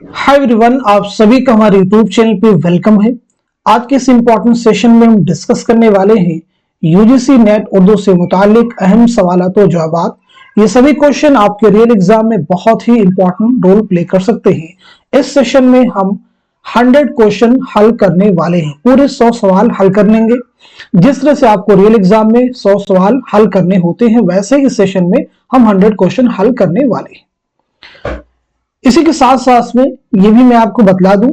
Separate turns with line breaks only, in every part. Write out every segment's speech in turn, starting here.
Hi everyone, आप सभी का हमारे यूट्यूब चैनल पे वेलकम है। आज के इस इंपॉर्टेंट सेशन में हम डिस्कस करने वाले हैं यूजीसी नेट उर्दू से मुतालिक अहम सवालात और जवाबात। ये सभी क्वेश्चन आपके रियल एग्जाम में बहुत ही इंपॉर्टेंट रोल प्ले कर सकते हैं। इस सेशन में हम 100 क्वेश्चन हल करने वाले हैं, पूरे 100 सवाल हल कर लेंगे। जिस तरह से आपको रियल एग्जाम में 100 सवाल हल करने होते हैं, वैसे ही इस सेशन में हम 100 क्वेश्चन हल करने वाले हैं। इसी के साथ साथ में ये भी मैं आपको बतला दूं,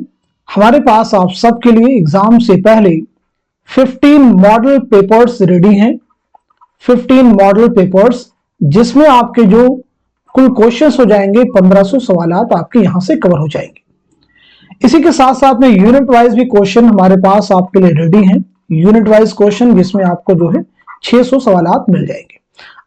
हमारे पास आप सबके लिए एग्जाम से पहले 15 मॉडल पेपर्स रेडी हैं। 15 मॉडल पेपर्स जिसमें आपके जो कुल क्वेश्चंस हो जाएंगे 1500 सवालात आपके यहां से कवर हो जाएंगे। इसी के साथ साथ में यूनिट वाइज भी क्वेश्चन हमारे पास आपके लिए रेडी हैं। यूनिट वाइज क्वेश्चन जिसमें आपको जो है 600 सवालात मिल जाएंगे।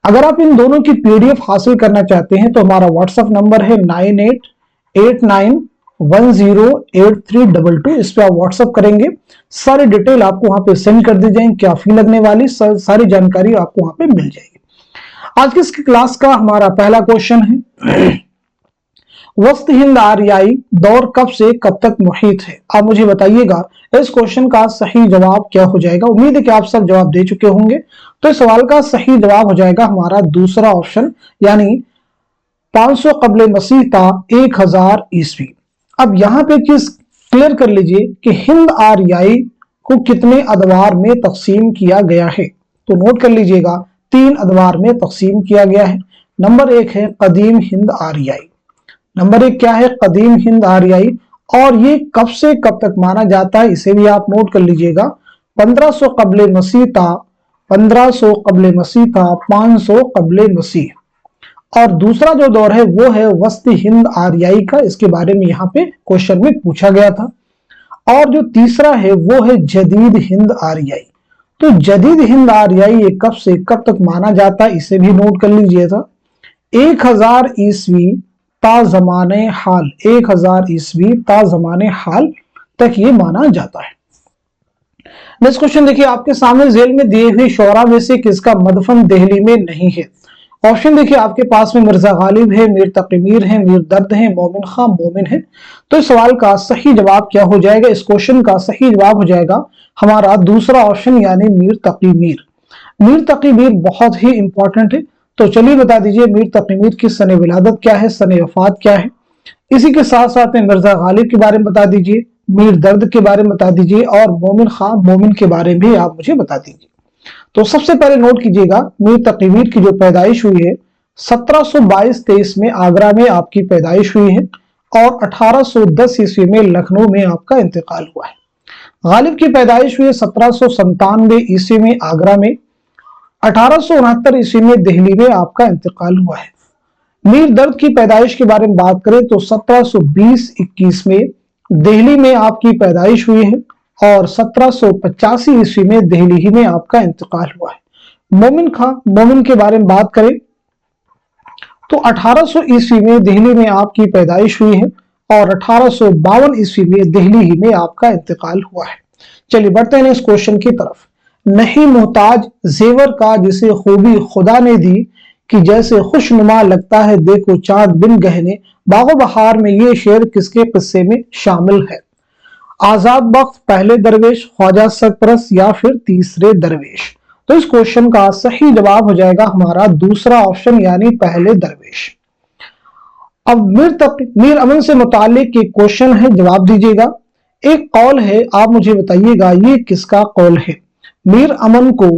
अगर आप इन दोनों की पीडीएफ हासिल करना चाहते हैं तो हमारा व्हाट्सएप नंबर है 9889108322। इस पे आप व्हाट्सएप करेंगे, सारी डिटेल आपको वहां पे सेंड कर दी जाएंगी। क्या फी लगने वाली, सारी जानकारी आपको वहां पे मिल जाएगी। आज की इस क्लास का हमारा पहला क्वेश्चन है, वस्त हिंद आर्याई दौर कब से कब तक मुहित है। आप मुझे बताइएगा इस क्वेश्चन का सही जवाब क्या हो जाएगा। उम्मीद है कि आप सब जवाब दे चुके होंगे। तो इस सवाल का सही जवाब हो जाएगा हमारा दूसरा ऑप्शन, यानी 500 कबले मसीह ता 1000 ईस्वी। अब यहां पे किस क्लियर कर लीजिए कि हिंद आर्याई को कितने अदवार में तकसीम किया गया है। तो नोट कर लीजिएगा 3 अदवार में तकसीम किया गया है। नंबर 1 है कदीम हिंद आर्याई। नंबर 1 क्या है? कदीम हिंद आर्याई। और ये कब से कब तक माना जाता है, इसे भी आप नोट कर लीजिएगा। 1500 कबले मसीह ता 1500 कबले मसीह ता 500 कबले मसीह। और दूसरा जो दौर है वो है वस्त हिंद आर्याई का। इसके बारे में यहाँ पे क्वेश्चन में पूछा गया था। और जो तीसरा है वो है जदीद हिंद आर्याई। तो जदीद हिंद आर्याई ये कब से कब तक माना जाता है, इसे भी नोट कर लीजिएगा। 1000 ईस्वी ता जमाने हाल, 1000 ईस्वी ता जमाने हाल तक ये माना जाता है। नेक्स्ट क्वेश्चन देखिए आपके सामने, जेल में दिए हुए शोरा में से किसका मदफन दिल्ली में नहीं है। ऑप्शन देखिए आपके पास में मिर्जा गालिब है, मीर तकी मीर है, मीर दर्द है, मोमिन खां मोमिन है। तो इस सवाल का सही जवाब क्या हो जाएगा? इस क्वेश्चन का सही जवाब हो जाएगा हमारा दूसरा ऑप्शन, यानी मीर तकी मीर। मीर तकी मीर बहुत ही इंपॉर्टेंट है। तो चलिए बता दीजिए मीर तकी मीर की सने विलादत क्या है, सने वफात क्या है। इसी के साथ साथ में मिर्जा गालिब के बारे में बता दीजिए, मीर दर्द के बारे में बता दीजिए, और मोमिन खां मोमिन के बारे में भी आप मुझे बता दीजिए। तो सबसे पहले नोट कीजिएगा, मीर तकी मीर की जो पैदाइश हुई है 1722-23 में आगरा में आपकी पैदाइश हुई है, और 1810 ईस्वी में लखनऊ में आपका इंतकाल हुआ है। गालिब की पैदाइश हुई है 1797 ईस्वी में आगरा में, 1869 ईस्वी में दिल्ली में आपका इंतकाल हुआ है। मीर दर्द की पैदाइश के बारे में बात करें तो 1720-21 में दिल्ली में आपकी पैदाइश हुई है, और 1785 ईस्वी में दिल्ली ही में आपका इंतकाल हुआ है। मोमिन खां मोमिन के बारे में बात करें तो 1800 ईस्वी में दिल्ली में आपकी पैदाइश हुई है, और 1852 ईस्वी में दिल्ली ही में आपका इंतकाल हुआ है। चलिए बढ़ते हैं इस क्वेश्चन की तरफ। नहीं मोहताज जेवर का जिसे खूबी खुदा ने दी, कि जैसे खुशनुमा लगता है देखो चांद बिन गहने, बागो बहार में ये शेर किसके किस्से में शामिल है। आजाद बख्त, पहले दरवेश, ख्वाजा सरपरस्त, या फिर तीसरे दरवेश। तो इस क्वेश्चन का सही जवाब हो जाएगा हमारा दूसरा ऑप्शन, यानी पहले दरवेश। अब मीर अमन से मुतालिक एक क्वेश्चन है, जवाब दीजिएगा। एक कौल है, आप मुझे बताइएगा ये किसका कौल है। मीर अमन को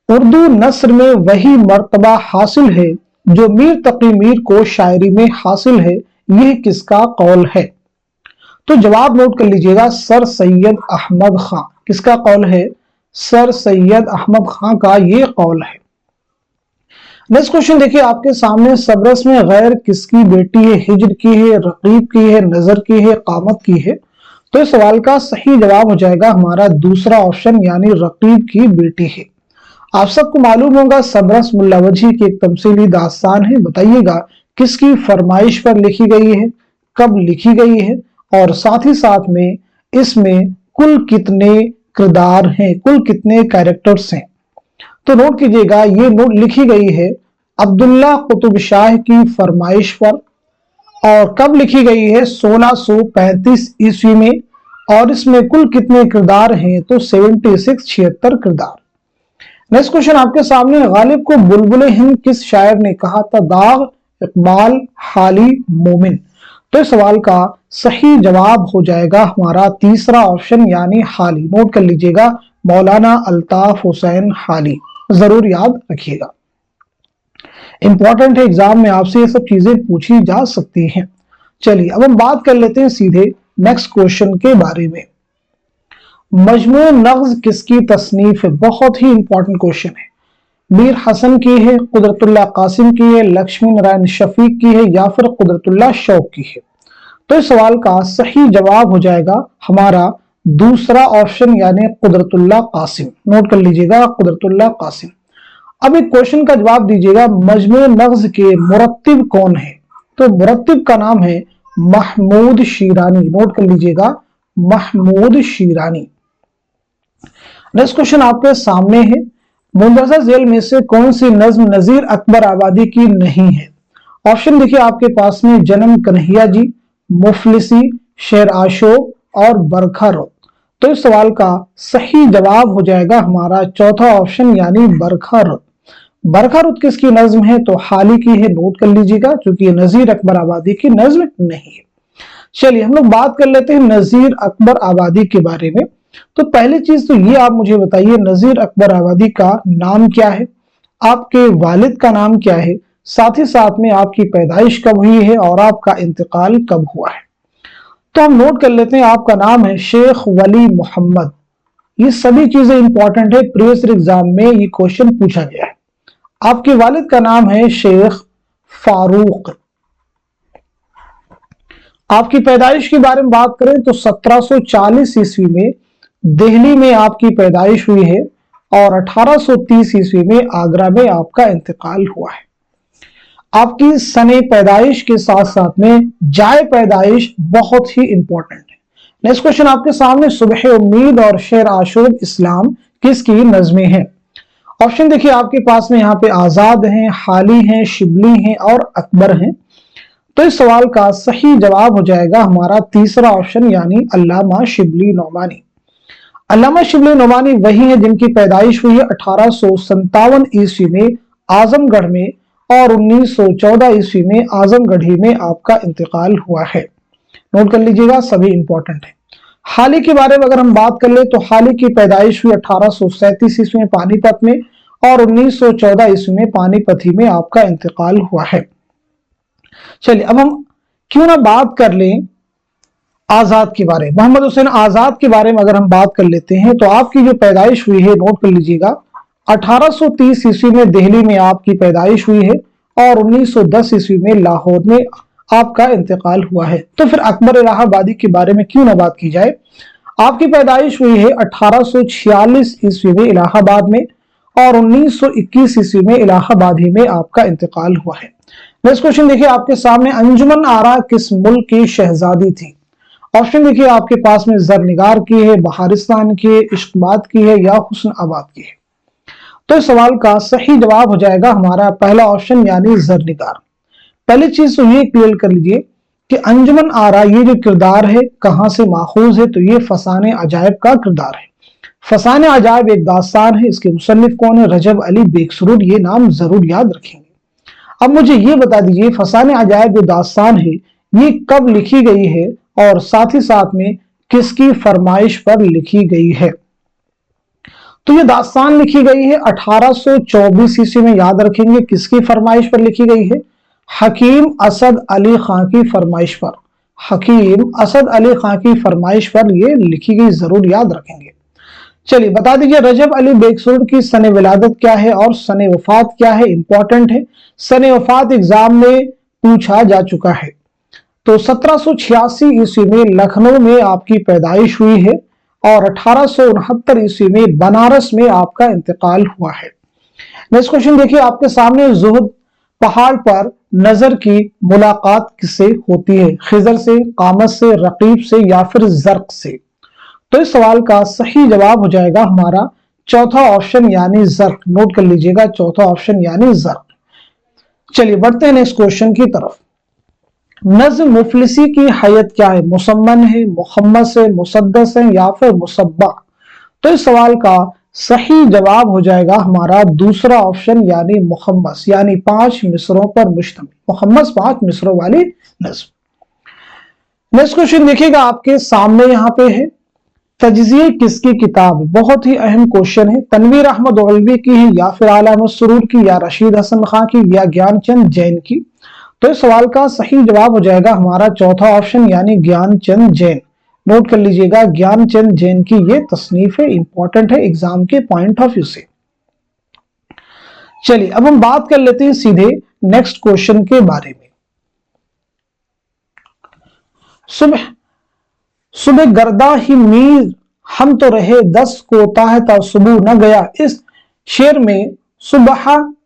उर्दू नस्र में वही मर्तबा हासिल है जो मीर तकी मीर को शायरी में हासिल है, यह किसका कौल है। तो जवाब नोट कर लीजिएगा, सर सैयद अहमद खां। किसका कौल है? सर सैयद अहमद खां का ये कौल है। नेक्स्ट क्वेश्चन देखिए आपके सामने, सबरस में गैर किसकी बेटी है। हिज्र की है, रकीब की है, नजर की है, कामत की है। तो इस सवाल का सही जवाब हो जाएगा हमारा दूसरा ऑप्शन, यानी रकीब की बेटी है। आप सबको मालूम होगा सबरस मुल्ला वजी की एक तमसीली दास्तान है। बताइएगा किसकी फरमाइश पर लिखी गई है, कब लिखी गई है, और साथ ही साथ में इसमें कुल कितने किरदार हैं, कुल कितने कैरेक्टर्स हैं। तो नोट कीजिएगा, ये नोट लिखी गई है अब्दुल्ला कुतुब शाह की फरमाइश पर, और कब लिखी गई है? 1635 ईस्वी में। और इसमें कुल कितने किरदार हैं? तो 76 किरदार। नेक्स्ट क्वेश्चन आपके सामने, गालिब को बुलबुल हिंद किस शायर ने कहा था? दाग, इकबाल, हाली, मोमिन। तो इस सवाल का सही जवाब हो जाएगा हमारा तीसरा ऑप्शन यानी हाली। नोट कर लीजिएगा, मौलाना अल्ताफ हुसैन हाली, जरूर याद रखिएगा। इंपॉर्टेंट है, एग्जाम में आपसे ये सब चीजें पूछी जा सकती हैं। चलिए अब हम बात कर लेते हैं सीधे नेक्स्ट क्वेश्चन के बारे में। मजमू नग़्ज़ किसकी तसनीफ है? बहुत ही इंपॉर्टेंट क्वेश्चन है। मीर हसन की है, कुदरतुल्लाह कासिम की है, लक्ष्मी नारायण शफीक की है, या फिर कुदरतुल्लाह शौक की है? तो इस सवाल का सही जवाब हो जाएगा हमारा दूसरा ऑप्शन यानी कुदरतुल्लाह कासिम। नोट कर लीजिएगा, कुदरतुल्लाह कासिम। अब एक क्वेश्चन का जवाब दीजिएगा, मजमू नग़्ज़ के मुरत्तिब कौन है? तो मुरत्तिब का नाम है महमूद शीरानी। नोट कर लीजिएगा, महमूद शीरानी। नेक्स्ट क्वेश्चन आपके सामने है, मुंदरजा झेल में से कौन सी नज्म नजीर अकबर आबादी की नहीं है? ऑप्शन देखिए आपके पास में, जन्म कन्हैया जी, मुफलिसी, शेर आशोक और बरखा रुत। तो इस सवाल का सही जवाब हो जाएगा हमारा चौथा ऑप्शन यानी बरखा रुत। बरखा रुत किसकी नज्म है? तो हाली की है। नोट कर लीजिएगा, क्योंकि ये नजीर अकबर आबादी की नज्म नहीं है। चलिए हम लोग बात कर लेते हैं नजीर अकबर आबादी के बारे में। तो पहली चीज तो ये आप मुझे बताइए, नजीर अकबर आबादी का नाम क्या है, आपके वालिद का नाम क्या है, साथ ही साथ में आपकी पैदाइश कब हुई है और आपका इंतकाल कब हुआ है? तो हम नोट कर लेते हैं, आपका नाम है शेख वली मोहम्मद। ये सभी चीजें इंपॉर्टेंट है, प्रीवियस एग्जाम में ये क्वेश्चन पूछा गया है। आपके वालिद का नाम है शेख फारूक। आपकी पैदाइश के बारे में बात करें तो 1740 ईस्वी में दिल्ली में आपकी पैदाइश हुई है और 1830 ईस्वी में आगरा में आपका इंतकाल हुआ है। आपकी सने पैदाइश के साथ साथ में जाए पैदाइश बहुत ही इंपॉर्टेंट है। नेक्स्ट क्वेश्चन आपके सामने, सुबह उम्मीद और शेर आशूब इस्लाम किसकी नज़में हैं? ऑप्शन देखिए आपके पास में, यहाँ पे आजाद हैं, हाली हैं, शिबली हैं और अकबर हैं। तो इस सवाल का सही जवाब हो जाएगा हमारा तीसरा ऑप्शन यानी अल्लामा शिबली नोमानी। अल्लामा शिबली नोमानी वही है जिनकी पैदाइश हुई है 1857 ईस्वी में आजमगढ़ में और 1914 ईस्वी में आजमगढ़ी में आपका इंतकाल हुआ है। नोट कर लीजिएगा, सभी इंपॉर्टेंट है। हाली के बारे में अगर हम बात कर ले तो हाली की पैदाइश हुई 1837 ईस्वी में पानीपत में और 1914 ईस्वी में पानीपत में आपका इंतकाल हुआ है। चलिए अब हम क्यों ना बात कर लें आजाद के बारे में। मोहम्मद हुसैन आजाद के बारे में अगर हम बात कर लेते हैं तो आपकी जो पैदाइश हुई है, नोट कर लीजिएगा, 1830 ईस्वी में दिल्ली में आपकी पैदाइश हुई है और 1910 ईस्वी में लाहौर में आपका इंतकाल हुआ है। तो फिर अकबर इलाहाबादी के बारे में क्यों ना बात की जाए। आपकी पैदाइश हुई है 1846 ईस्वी में इलाहाबाद में और 1921 ईस्वी में इलाहाबाद ही में आपका इंतकाल हुआ है। नेक्स्ट क्वेश्चन देखिए आपके सामने, अंजुमन आरा किस मुल्क की शहजादी थी? ऑप्शन देखिए आपके पास में, जरनिगार की है, बहारिस्तान की है, इश्कबाद की है या हुस्न आबाद की है? तो इस सवाल का सही जवाब हो जाएगा हमारा पहला ऑप्शन यानी जरनिगार। पहली चीज तो ये क्लियर कर लीजिए कि अंजुमन आरा ये जो किरदार है कहां से माखूज है? तो ये फसाने अजायब का किरदार है। फसाने अजायब एक दास्तान है, इसके मुसन्निफ कौन है? रजब अली बेकसरूर। ये नाम जरूर याद रखेंगे। अब मुझे ये बता दीजिए, फसाने अजायब जो दास्तान है ये कब लिखी गई है और साथ ही साथ में किसकी फरमाइश पर लिखी गई है? तो ये दास्तान लिखी गई है 1824 ईस्वी में। याद रखेंगे किसकी फरमाइश पर लिखी गई है? हकीम असद अली खां की फरमाइश पर। हकीम असद अली खां की फरमाइश पर ये लिखी गई, जरूर याद रखेंगे। चलिए बता दीजिए, रजब अली बेकसरूर की सने विलादत क्या है और सने वफात क्या है? इंपॉर्टेंट है, सने वफात एग्जाम में पूछा जा चुका है। तो 1786 ईस्वी में लखनऊ में आपकी पैदाइश हुई है और 1869 ईस्वी में बनारस में आपका इंतकाल हुआ है। नेक्स्ट क्वेश्चन देखिए आपके सामने, जुहद पहाड़ पर नजर की मुलाकात किससे होती है? खिजर से, कामत से, रकीब से या फिर जर्क से? तो इस सवाल का सही जवाब हो जाएगा हमारा चौथा ऑप्शन यानी जर्क। नोट कर लीजिएगा, चौथा ऑप्शन यानी जर्क। चलिए बढ़ते हैं नेक्स्ट क्वेश्चन की तरफ। नज़्म मुफलिसी की हैयत क्या है? मुसम्मन है, मुखम्मस है, मुसद्दस है या फिर मुसब्बा? तो इस सवाल का सही जवाब हो जाएगा हमारा दूसरा ऑप्शन यानी मुखम्मस, यानी 5 मिसरों पर मुश्तमिल। मुखम्मस 5 मिसरों वाली नज़्म। नेक्स्ट क्वेश्चन देखिएगा आपके सामने यहाँ पे है, तज्ज़िये किसकी किताब? बहुत ही अहम क्वेश्चन है। तनवीर अहमद औलवी की है या फिर आला मसरूर की या रशीद हसन खां की या ज्ञानचंद जैन की? तो इस सवाल का सही जवाब हो जाएगा हमारा चौथा ऑप्शन यानी ज्ञानचंद जैन। नोट कर लीजिएगा, ज्ञानचंद जैन की ये तसनीफ है, इंपॉर्टेंट है एग्जाम के पॉइंट ऑफ व्यू से। चलिए अब हम बात कर लेते हैं सीधे नेक्स्ट क्वेश्चन के बारे में। सुबह सुबह गर्दा ही मीर हम तो रहे 10 कोताह था सुबह न गया, इस शेर में सुबह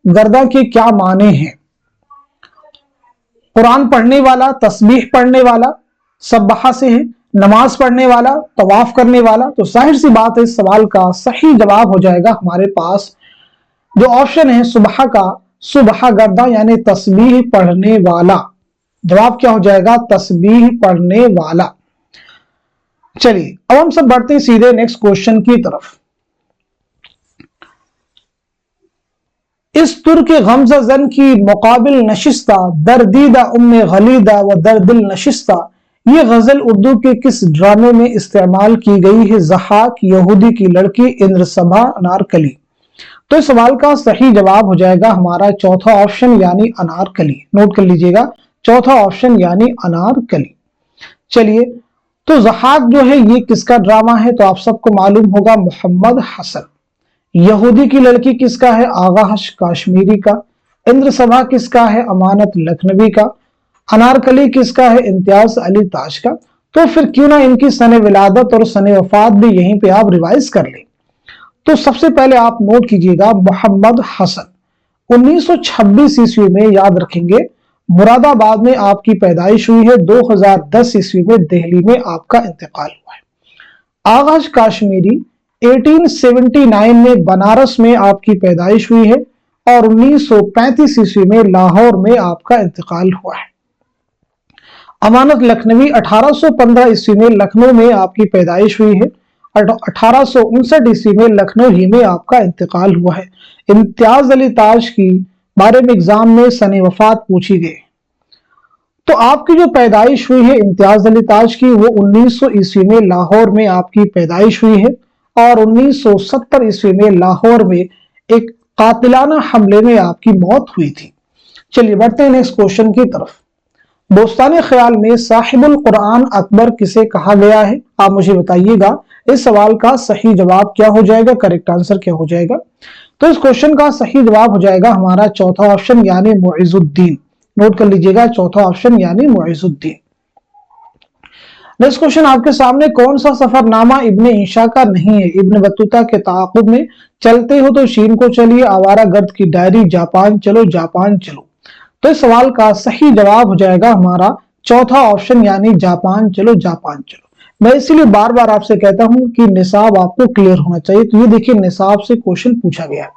गर्दा के क्या माने हैं? कुरान पढ़ने वाला, तस्बीह पढ़ने वाला, सब्बाह से है, नमाज पढ़ने वाला, तवाफ करने वाला। तो जाहिर सी बात है इस सवाल का सही जवाब हो जाएगा हमारे पास जो ऑप्शन है सुबह का, सुबह गर्दा यानी तस्बीह पढ़ने वाला। जवाब क्या हो जाएगा? तस्बीह पढ़ने वाला। चलिए अब हम सब बढ़ते हैं सीधे नेक्स्ट क्वेश्चन की तरफ। इस तुर के गमज़ा जन की मुकाबिल नशिस्ता, दर्दीदा उम्मे गलीदा व दर्दिल नशिस्ता, ये गजल उर्दू के किस ड्रामे में इस्तेमाल की गई है? ज़हाक, यहूदी की लड़की, इंद्रसभा, अनारकली। तो इस सवाल का सही जवाब हो जाएगा हमारा चौथा ऑप्शन यानी अनारकली। नोट कर लीजिएगा, चौथा ऑप्शन यानी अनारकली। चलिए तो ज़हाक जो है ये किसका ड्रामा है? तो आप सबको मालूम होगा, मोहम्मद हसन। यहूदी की लड़की किसका है? आगा काश्मीरी का। इंद्रसभा किसका है? अमानत लखनवी का। अनारकली किसका है? इम्तियाज अली ताज का। तो फिर क्यों ना इनकी सने विलादत और सने वफात भी यहीं पे आप रिवाइज कर लें। तो सबसे पहले आप नोट कीजिएगा, मोहम्मद हसन 1926 ईस्वी में, याद रखेंगे, मुरादाबाद में आपकी पैदाइश हुई है। 2010 ईस्वी में दिल्ली में आपका इंतकाल हुआ है। आगाज काश्मीरी 1879 में बनारस में आपकी पैदाइश हुई है और 1935 ईस्वी में लाहौर में आपका इंतकाल हुआ है। अमानत लखनवी 1815 ईस्वी में लखनऊ में आपकी पैदाइश हुई है। 1859 ईस्वी में लखनऊ ही में आपका इंतकाल हुआ है। इम्तियाज अली ताज की बारे में एग्जाम में सने वफात पूछी गई। तो आपकी जो पैदाइश हुई है इम्तियाज अली ताज की, वो 1900 ईस्वी में लाहौर में आपकी पैदाइश हुई है और 1970 ईस्वी में लाहौर में एक कातिलाना हमले में आपकी मौत हुई थी। चलिए बढ़ते हैं नेक्स्ट क्वेश्चन की तरफ। बोस्तान ख्याल में साहिबुल कुरान अकबर किसे कहा गया है? आप मुझे बताइएगा इस सवाल का सही जवाब क्या हो जाएगा, करेक्ट आंसर क्या हो जाएगा? तो इस क्वेश्चन का सही जवाब हो जाएगा हमारा चौथा ऑप्शन यानी मुइजुद्दीन। नोट कर लीजिएगा, चौथा ऑप्शन यानी मुइजुद्दीन। नेक्स्ट क्वेश्चन आपके सामने, कौन सा सफरनामा इब्ने ईशा का नहीं है? इब्ने बतूता के ताक़ुब में, चलते हो तो चीन को चलिए, आवारा गर्द की डायरी, जापान चलो जापान चलो। तो इस सवाल का सही जवाब हो जाएगा हमारा चौथा ऑप्शन यानी जापान चलो जापान चलो। मैं इसीलिए बार बार आपसे कहता हूं कि निसाब आपको क्लियर होना चाहिए। तो ये देखिए निसाब से क्वेश्चन पूछा गया,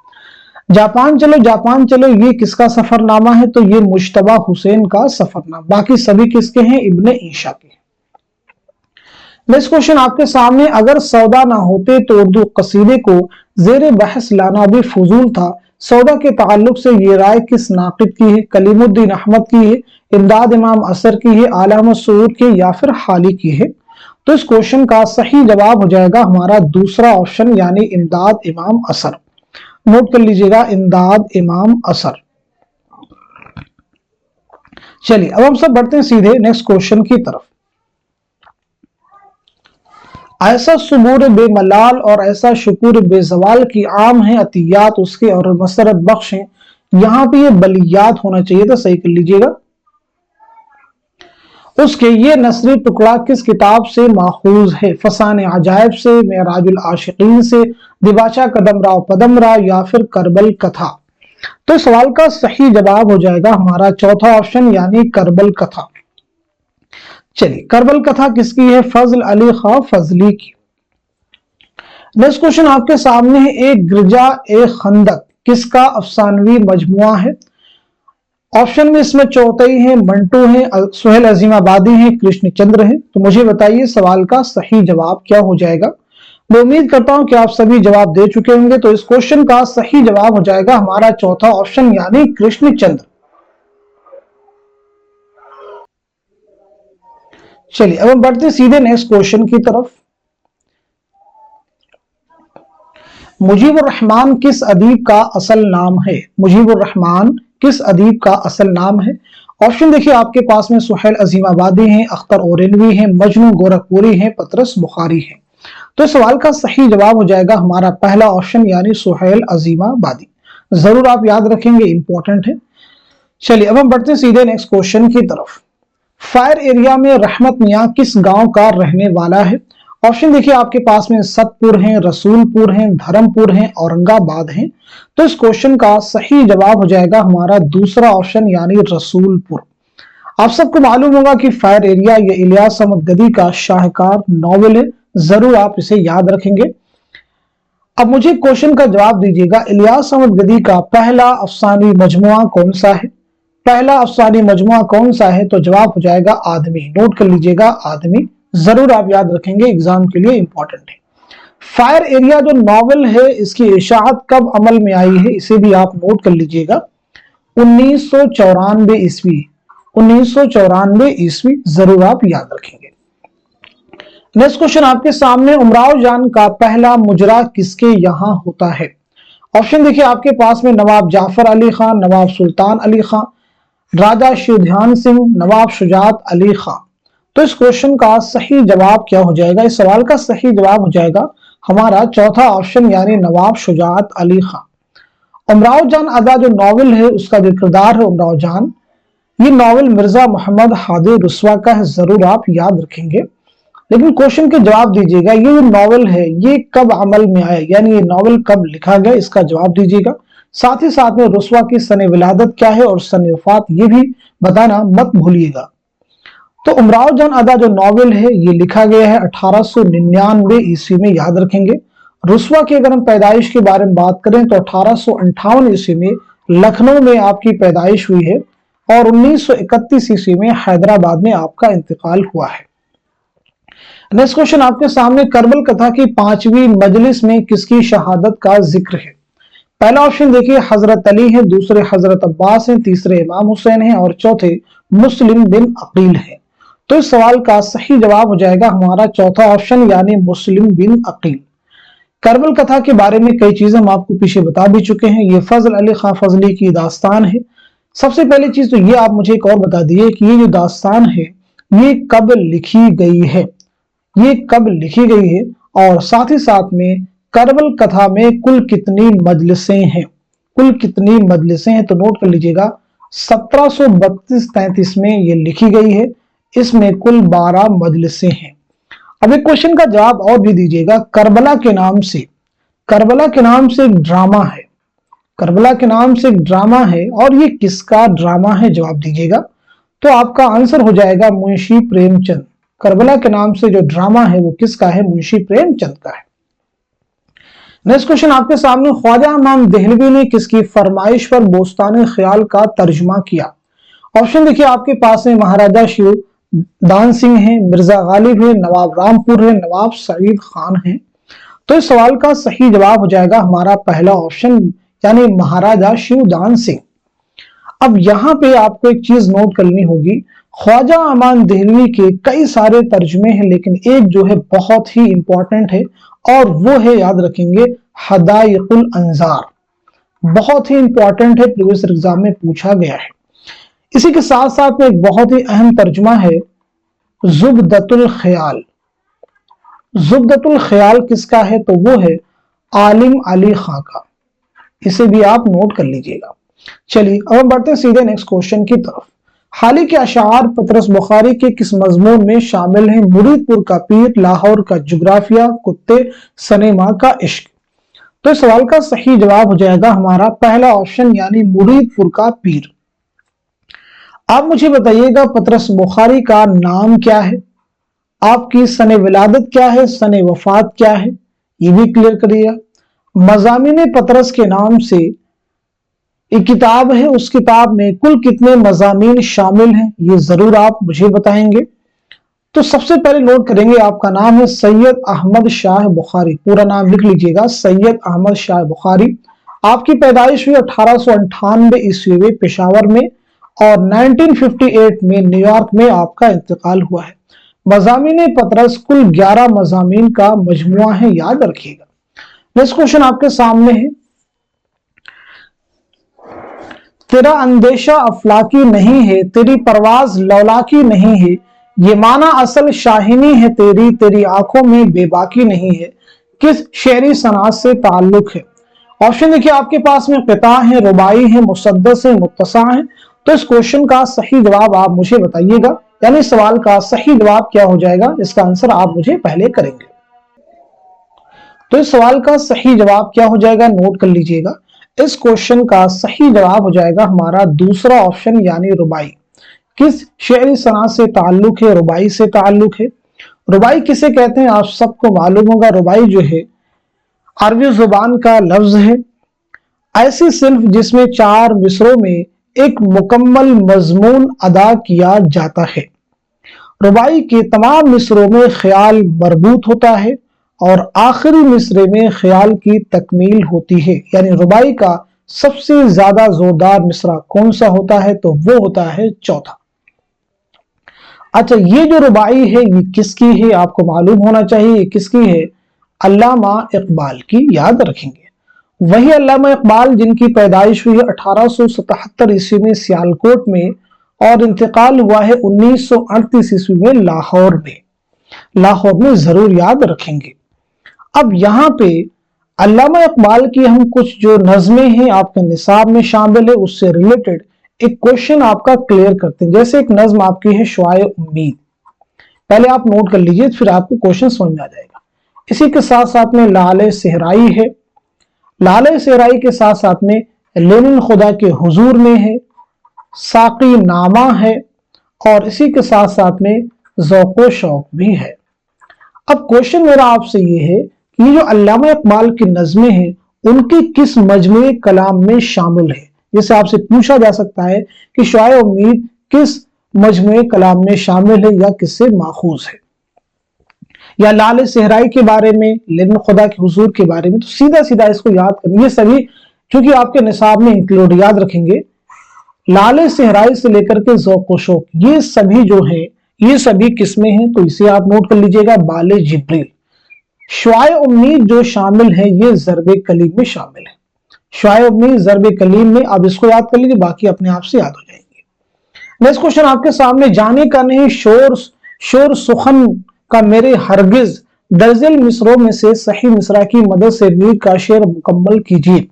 जापान चलो ये किसका सफरनामा है? तो ये मुश्तबा हुसैन का सफरनामा। बाकी सभी किसके हैं? इब्ने ईशा के। नेक्स्ट क्वेश्चन आपके सामने, अगर सौदा ना होते तो उर्दू कसीदे को जेर बहस लाना भी फजूल था। सौदा के ताल्लुक से ये राय किस नाकिद की है? कलीमुद्दीन अहमद की है, इमदाद इमाम असर की है, आला मसूद की या फिर हाली की है? तो इस क्वेश्चन का सही जवाब हो जाएगा हमारा दूसरा ऑप्शन यानी इमदाद इमाम असर। नोट कर लीजिएगा, इमदाद इमाम असर। चलिए अब हम सब बढ़ते हैं सीधे नेक्स्ट क्वेश्चन की तरफ। ऐसा सुबूर बेमलाल और ऐसा शुक्र बेजवाल की आम है अतियात उसके और मसरत बख्श हैं। यहां पे ये बलियात होना चाहिए था, सही कर लीजिएगा। उसके ये नसरी टुकड़ा किस किताब से माखूज है? फसाने अजायब से, मेराजुल आशिकीन से, दिबाचा कदमरा पदमरा या फिर करबल कथा? तो सवाल का सही जवाब हो जाएगा हमारा चौथा ऑप्शन यानी करबल कथा। चलिए करबल कथा किसकी है? फजल अली खां फजली की। नेक्स्ट क्वेश्चन आपके सामने है, एक गिरजा एक खंदक किसका अफसानवी मजमुआ है? ऑप्शन में इसमें चौथई है, मंटू है, सुहेल अजीमाबादी है, कृष्ण चंद्र है। तो मुझे बताइए सवाल का सही जवाब क्या हो जाएगा। मैं उम्मीद करता हूं कि आप सभी जवाब दे चुके होंगे। तो इस क्वेश्चन का सही जवाब हो जाएगा हमारा चौथा ऑप्शन यानी कृष्ण चंद्र। चलिए अब हम बढ़ते सीधे नेक्स्ट क्वेश्चन की तरफ। मुजीबुर रहमान किस अदीब का असल नाम है? मुजीबुर रहमान किस अदीब का असल नाम है? ऑप्शन देखिए आपके पास में सुहेल अजीमाबादी हैं, अख्तर औरैनवी हैं, मजनू गोरखपुरी हैं, पतरस बुखारी हैं। तो इस सवाल का सही जवाब हो जाएगा हमारा पहला ऑप्शन यानी सुहेल अजीमाबादी। जरूर आप याद रखेंगे, इंपॉर्टेंट है। चलिए अब हम बढ़ते हैं सीधे नेक्स्ट क्वेश्चन की तरफ। फायर एरिया में रहमत मियां किस गांव का रहने वाला है? ऑप्शन देखिए आपके पास में सतपुर हैं, रसूलपुर हैं, धर्मपुर हैं, औरंगाबाद हैं। तो इस क्वेश्चन का सही जवाब हो जाएगा हमारा दूसरा ऑप्शन यानी रसूलपुर। आप सबको मालूम होगा कि फायर एरिया ये इलियास अहमद गदी का शाहकार नॉवेल है। जरूर आप इसे याद रखेंगे। अब मुझे क्वेश्चन का जवाब दीजिएगा, इलियास अहमद गदी का पहला अफसानी मजमुआ कौन सा है? पहला अफसानी मजमुआ कौन सा है? तो जवाब हो जाएगा आदमी। नोट कर लीजिएगा, आदमी। जरूर आप याद रखेंगे, एग्जाम के लिए इंपॉर्टेंट है। फायर एरिया जो नॉवेल है इसकी इशाअत कब अमल में आई है? इसे भी आप नोट कर लीजिएगा, 1994 ईस्वी। 1994 ईस्वी, जरूर आप याद रखेंगे। नेक्स्ट क्वेश्चन आपके सामने, उमराव जान का पहला मुजरा किसके यहां होता है? ऑप्शन देखिए आपके पास में नवाब जाफर अली खान, नवाब सुल्तान अली खान, राजा शिवध्यान सिंह, नवाब शुजात अली खान। तो इस क्वेश्चन का सही जवाब क्या हो जाएगा? इस सवाल का सही जवाब हो जाएगा हमारा चौथा ऑप्शन यानी नवाब शुजात अली खान। उमराव जान अदा जो नॉवेल है उसका जो किरदार है उमराव जान, ये नॉवेल मिर्जा मोहम्मद हादी रुस्वा का है। जरूर आप याद रखेंगे। लेकिन क्वेश्चन के जवाब दीजिएगा, ये जो नॉवेल है ये कब अमल में आया, यानी ये नॉवेल कब लिखा गया, इसका जवाब दीजिएगा। साथ ही साथ में रुस्वा की सने विलादत क्या है और सने वफात ये भी बताना मत भूलिएगा। तो उमराव जान अदा जो नॉवेल है ये लिखा गया है 1899 ईस्वी में, याद रखेंगे। रुस्वा की अगर हम पैदाइश के बारे में बात करें तो 1858 ईस्वी में लखनऊ में आपकी पैदाइश हुई है और 1931 ईस्वी में हैदराबाद में आपका इंतकाल हुआ है। नेक्स्ट क्वेश्चन आपके सामने, करबल कथा की 5वीं मजलिस में किसकी शहादत का जिक्र है? पहला ऑप्शन देखिए हजरत अली है, दूसरे हजरत अब्बास हैं, तीसरे इमाम हुसैन हैं और चौथे मुस्लिम बिन अकील हैं। तो इस सवाल का सही जवाब हो जाएगा हमारा चौथा ऑप्शन यानी मुस्लिम बिन अकील। करबल कथा के बारे में कई चीजें हम आपको पीछे बता भी चुके हैं। ये फजल अली खां फजली की दास्तान है। सबसे पहली चीज तो ये आप मुझे एक और बता दिए कि ये जो दास्तान है ये कब लिखी गई है, ये कब लिखी गई है, और साथ ही साथ में करबल कथा में कुल कितनी मजलिसें हैं, कुल कितनी मजलिसें हैं। तो नोट कर लीजिएगा 1732-33 में ये लिखी गई है। इसमें कुल 12 मजलिसें हैं। अब एक क्वेश्चन का जवाब और भी दीजिएगा, करबला के नाम से, करबला के नाम से एक ड्रामा है, करबला के नाम से एक ड्रामा है और ये किसका ड्रामा है? जवाब दीजिएगा। तो आपका आंसर हो जाएगा मुंशी प्रेमचंद। करबला के नाम से जो ड्रामा है वो किसका है? मुंशी प्रेमचंद का है। नेक्स्ट क्वेश्चन आपके सामने, ख्वाजा इमाम देहलवी ने किसकी फरमाइश पर बोस्तान ख्याल का तर्जुमा किया? ऑप्शन देखिए आपके पास में महाराजा शिव दान सिंह है, मिर्जा गालिब है, नवाब रामपुर है, नवाब सईद खान है। तो इस सवाल का सही जवाब हो जाएगा हमारा पहला ऑप्शन यानी महाराजा शिवदान सिंह। अब यहां पे आपको एक चीज नोट करनी होगी, ख्वाजा अमान देहलवी के कई सारे तर्जुमे हैं लेकिन एक जो है बहुत ही इंपॉर्टेंट है और वो है, याद रखेंगे, हदाइकुल अंजार। बहुत ही इंपॉर्टेंट है, प्रीवियस एग्जाम में पूछा गया है। इसी के साथ साथ में एक बहुत ही अहम तर्जुमा है जुबदतुल ख्याल। जुबदतुल ख्याल किसका है? तो वो है आलिम अली खां का। इसे भी आप नोट कर लीजिएगा। चलिए अब हम बढ़ते हैं सीधे नेक्स्ट क्वेश्चन की तरफ। हाली के अशार पतरस बुखारी के किस मजमून में शामिल हैं? मुरीदपुर का पीर, लाहौर का जुग्राफिया, कुत्ते, सनेमा का इश्क। तो इस सवाल का सही जवाब हो जाएगा हमारा पहला ऑप्शन यानी मुरीदपुर का पीर। आप मुझे बताइएगा पतरस बुखारी का नाम क्या है, आपकी सने विलादत क्या है, सने वफात क्या है, ये भी क्लियर करिएगा। मजामिन पतरस के नाम से एक किताब है, उस किताब में कुल कितने मज़ामीन शामिल हैं, ये जरूर आप मुझे बताएंगे। तो सबसे पहले नोट करेंगे, आपका नाम है सैयद अहमद शाह बुखारी, पूरा नाम लिख लीजिएगा, सैयद अहमद शाह बुखारी। आपकी पैदाइश हुई 1898 ईस्वी में पेशावर में, और 1958 में न्यूयॉर्क में आपका इंतकाल हुआ है। मज़ामीन पतरस कुल 11 मज़ामीन का मजमुआ है, याद रखिएगा। नेक्स्ट क्वेश्चन आपके सामने है, तेरा अंदेशा अफलाकी नहीं है, तेरी परवाज लौलाकी नहीं है, ये माना असल शाहिनी है तेरी, तेरी आंखों में बेबाकी नहीं है, किस शेरी सनात से ताल्लुक है। ऑप्शन देखिए आपके पास में, क़िता है, रुबाई है, मुसद्दस है, मुत्तसा है। तो इस क्वेश्चन का सही जवाब आप मुझे बताइएगा, यानी सवाल का सही जवाब क्या हो जाएगा, इसका आंसर आप मुझे पहले करेंगे। तो इस सवाल का सही जवाब क्या हो जाएगा, नोट कर लीजिएगा। इस क्वेश्चन का सही जवाब हो जाएगा हमारा दूसरा ऑप्शन, यानी रुबाई। किस शेरी सनात से ताल्लुक है, रुबाई से ताल्लुक है। रुबाई किसे कहते हैं आप सबको मालूम होगा। रुबाई जो है अरबी जुबान का लफ्ज है, ऐसी सिर्फ जिसमें 4 मिसरों में एक मुकम्मल मजमून अदा किया जाता है। रुबाई के तमाम मिसरों में ख्याल मरबूत होता है और आखिरी मिसरे में ख्याल की तकमील होती है। यानी रुबाई का सबसे ज्यादा जोरदार मिसरा कौन सा होता है, तो वो होता है चौथा। अच्छा, ये जो रुबाई है ये किसकी है, आपको मालूम होना चाहिए ये किसकी है, अल्लामा इकबाल की, याद रखेंगे। वही अल्लामा इकबाल जिनकी पैदाइश हुई है 1877 ईस्वी में सियालकोट में, और इंतकाल हुआ है 1938 ईस्वी में लाहौर में। लाहौर में जरूर याद रखेंगे। अब यहाँ पे अल्लामा इकबाल की हम कुछ जो नज़में हैं आपके निसाब में शामिल है, उससे रिलेटेड एक क्वेश्चन आपका क्लियर करते हैं। जैसे एक नज्म आपकी है शुआए उम्मीद, पहले आप नोट कर लीजिए, फिर आपको क्वेश्चन समझ में आ जाएगा। इसी के साथ साथ में लाले सहराई है, लाले सहराई के साथ साथ में लेनिन खुदा के हुजूर में है, साकी नामा है, और इसी के साथ साथ में ज़ौक़ो शौक भी है। अब क्वेश्चन मेरा आपसे ये है कि ये जो अल्लामा इकबाल की नज़में हैं उनके किस मजमूए कलाम में शामिल है। जैसे आपसे पूछा जा सकता है कि शुआए उम्मीद किस मजमूए कलाम में शामिल है या किससे माखूज है, या लाले सहराई के बारे में, लेनिन खुदा के हुजूर के बारे में। तो सीधा सीधा इसको याद करें, ये सभी चूंकि आपके निसाब में इंक्लूड, याद रखेंगे। लाले सहराई से लेकर के ज़ौक़ो शौक, ये सभी जो है ये सभी किस्में हैं, तो इसे आप नोट कर लीजिएगा, बाले जिब्रील। शुआए उम्मीद जो शामिल है ये ज़र्बे कलीम में शामिल है, शुआए उम्मीद ज़र्बे कलीम में। अब इसको याद कर लीजिए, बाकी अपने आप से याद हो जाएंगे। नेक्स्ट क्वेश्चन आपके सामने, जाने का नहीं शोर सुखन का मेरे हरगिज, दर्जल मिसरों में से सही मिसरा की मदद से मीर का शेर मुकम्मल कीजिए।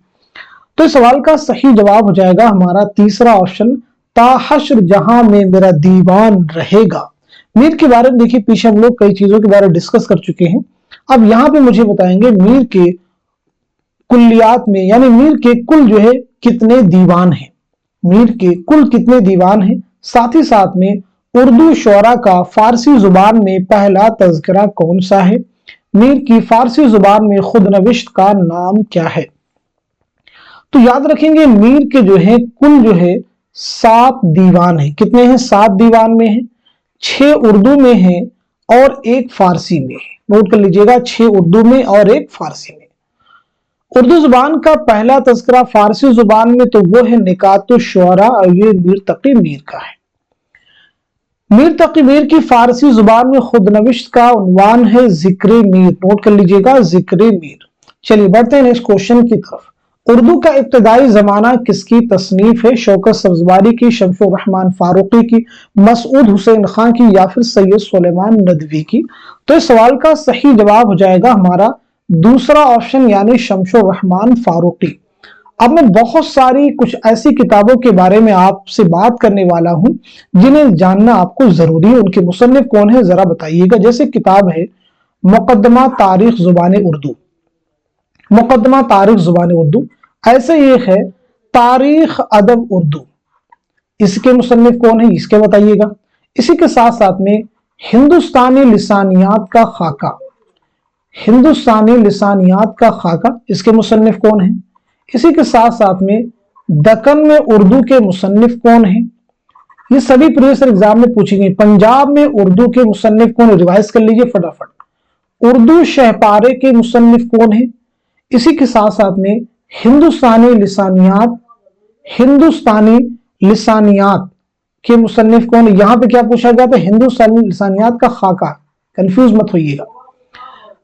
तो इस सवाल का सही जवाब हो जाएगा हमारा तीसरा ऑप्शन, ताहश्र जहां में मेरा दीवान रहेगा। मीर के बारे में देखिए, पीछे हम लोग कई चीजों के बारे में डिस्कस कर चुके हैं। अब यहाँ पे मुझे बताएंगे मीर के कुल्लियात में, यानी मीर के कुल जो है कितने दीवान हैं, मीर के कुल कितने दीवान हैं। साथ ही साथ में उर्दू शोरा का फारसी जुबान में पहला तज़किरा कौन सा है, मीर की फारसी जुबान में खुद नविश्त का नाम क्या है। तो याद रखेंगे मीर के जो है कुल जो है 7 दीवान है। कितने हैं, 7 दीवान में है, 6 उर्दू में है और 1 फारसी में है। नोट कर लीजिएगा, 6 उर्दू में और 1 फारसी में। उर्दू जुबान का पहला तज़किरा फारसी जुबान में तो वो है निकातुश शुअरा, और ये मीर तकी मीर का है। मीर तकी मीर की फारसी जुबान में खुद नविश्त का उन्वान है जिक्र मीर। नोट कर लीजिएगा, जिक्र मीर। चलिए बढ़ते हैं नेक्स्ट क्वेश्चन की तरफ। उर्दू का इब्तदाई जमाना किसकी तसनीफ है, शौकत सब्जवारी की, शमसुर रहमान फारूकी की, मसूद हुसैन खान की, या फिर सैयद सुलेमान नदवी की। तो इस सवाल का सही जवाब हो जाएगा हमारा दूसरा ऑप्शन, यानी शमसुर रहमान फारूकी। अब मैं बहुत सारी कुछ ऐसी किताबों के बारे में आपसे बात करने वाला हूं जिन्हें जानना आपको जरूरी है। उनके मुसन्निफ कौन है जरा बताइएगा। जैसे किताब है मुकद्दमा तारीख जुबान उर्दू, मुकद्दमा तारीख जुबान उर्दू। ऐसे ये है तारीख अदब उर्दू, इसके मुसन्निफ कौन है, इसके बताइएगा। इसी के साथ साथ में हिंदुस्तानी लिसानियात का खाका, हिंदुस्तानी लिसानियात का खाका, इसके मुसन्निफ कौन है। इसी के साथ साथ में दक्कन में उर्दू के मुसन्निफ कौन है? ये सभी प्रीवियस एग्जाम में पूछी गई। पंजाब में उर्दू के मुसन्निफ कौन है? रिवाइज कर लीजिए फटाफट। उर्दू शहपारे के मुसन्निफ कौन है? इसी के साथ साथ में हिंदुस्तानी लिसानियात के मुसन्निफ कौन है? यहां पे क्या पूछा गया था? हिंदुस्तानी लिसानियात का खाका, कंफ्यूज मत होइएगा।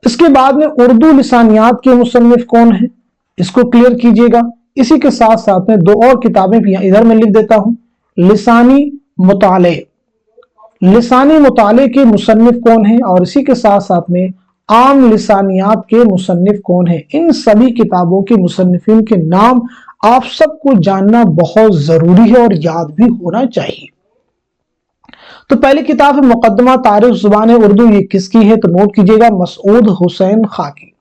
इसके बाद में उर्दू लिसानियात के मुसन्निफ कौन है? इसको क्लियर कीजिएगा। इसी के साथ साथ में दो और किताबें भी इधर में लिख देता हूं। लिसानी मुताले के मुसन्निफ कौन है? और इसी के साथ साथ में आम लिसानियात के मुसन्निफ कौन है? इन सभी किताबों के मुसन्निफिन के नाम आप सबको जानना बहुत जरूरी है और याद भी होना चाहिए। तो पहली किताब है मुकदमा तारीख ज़ुबान उर्दू। ये किसकी है? तो नोट कीजिएगा, मसूद हुसैन खाकी।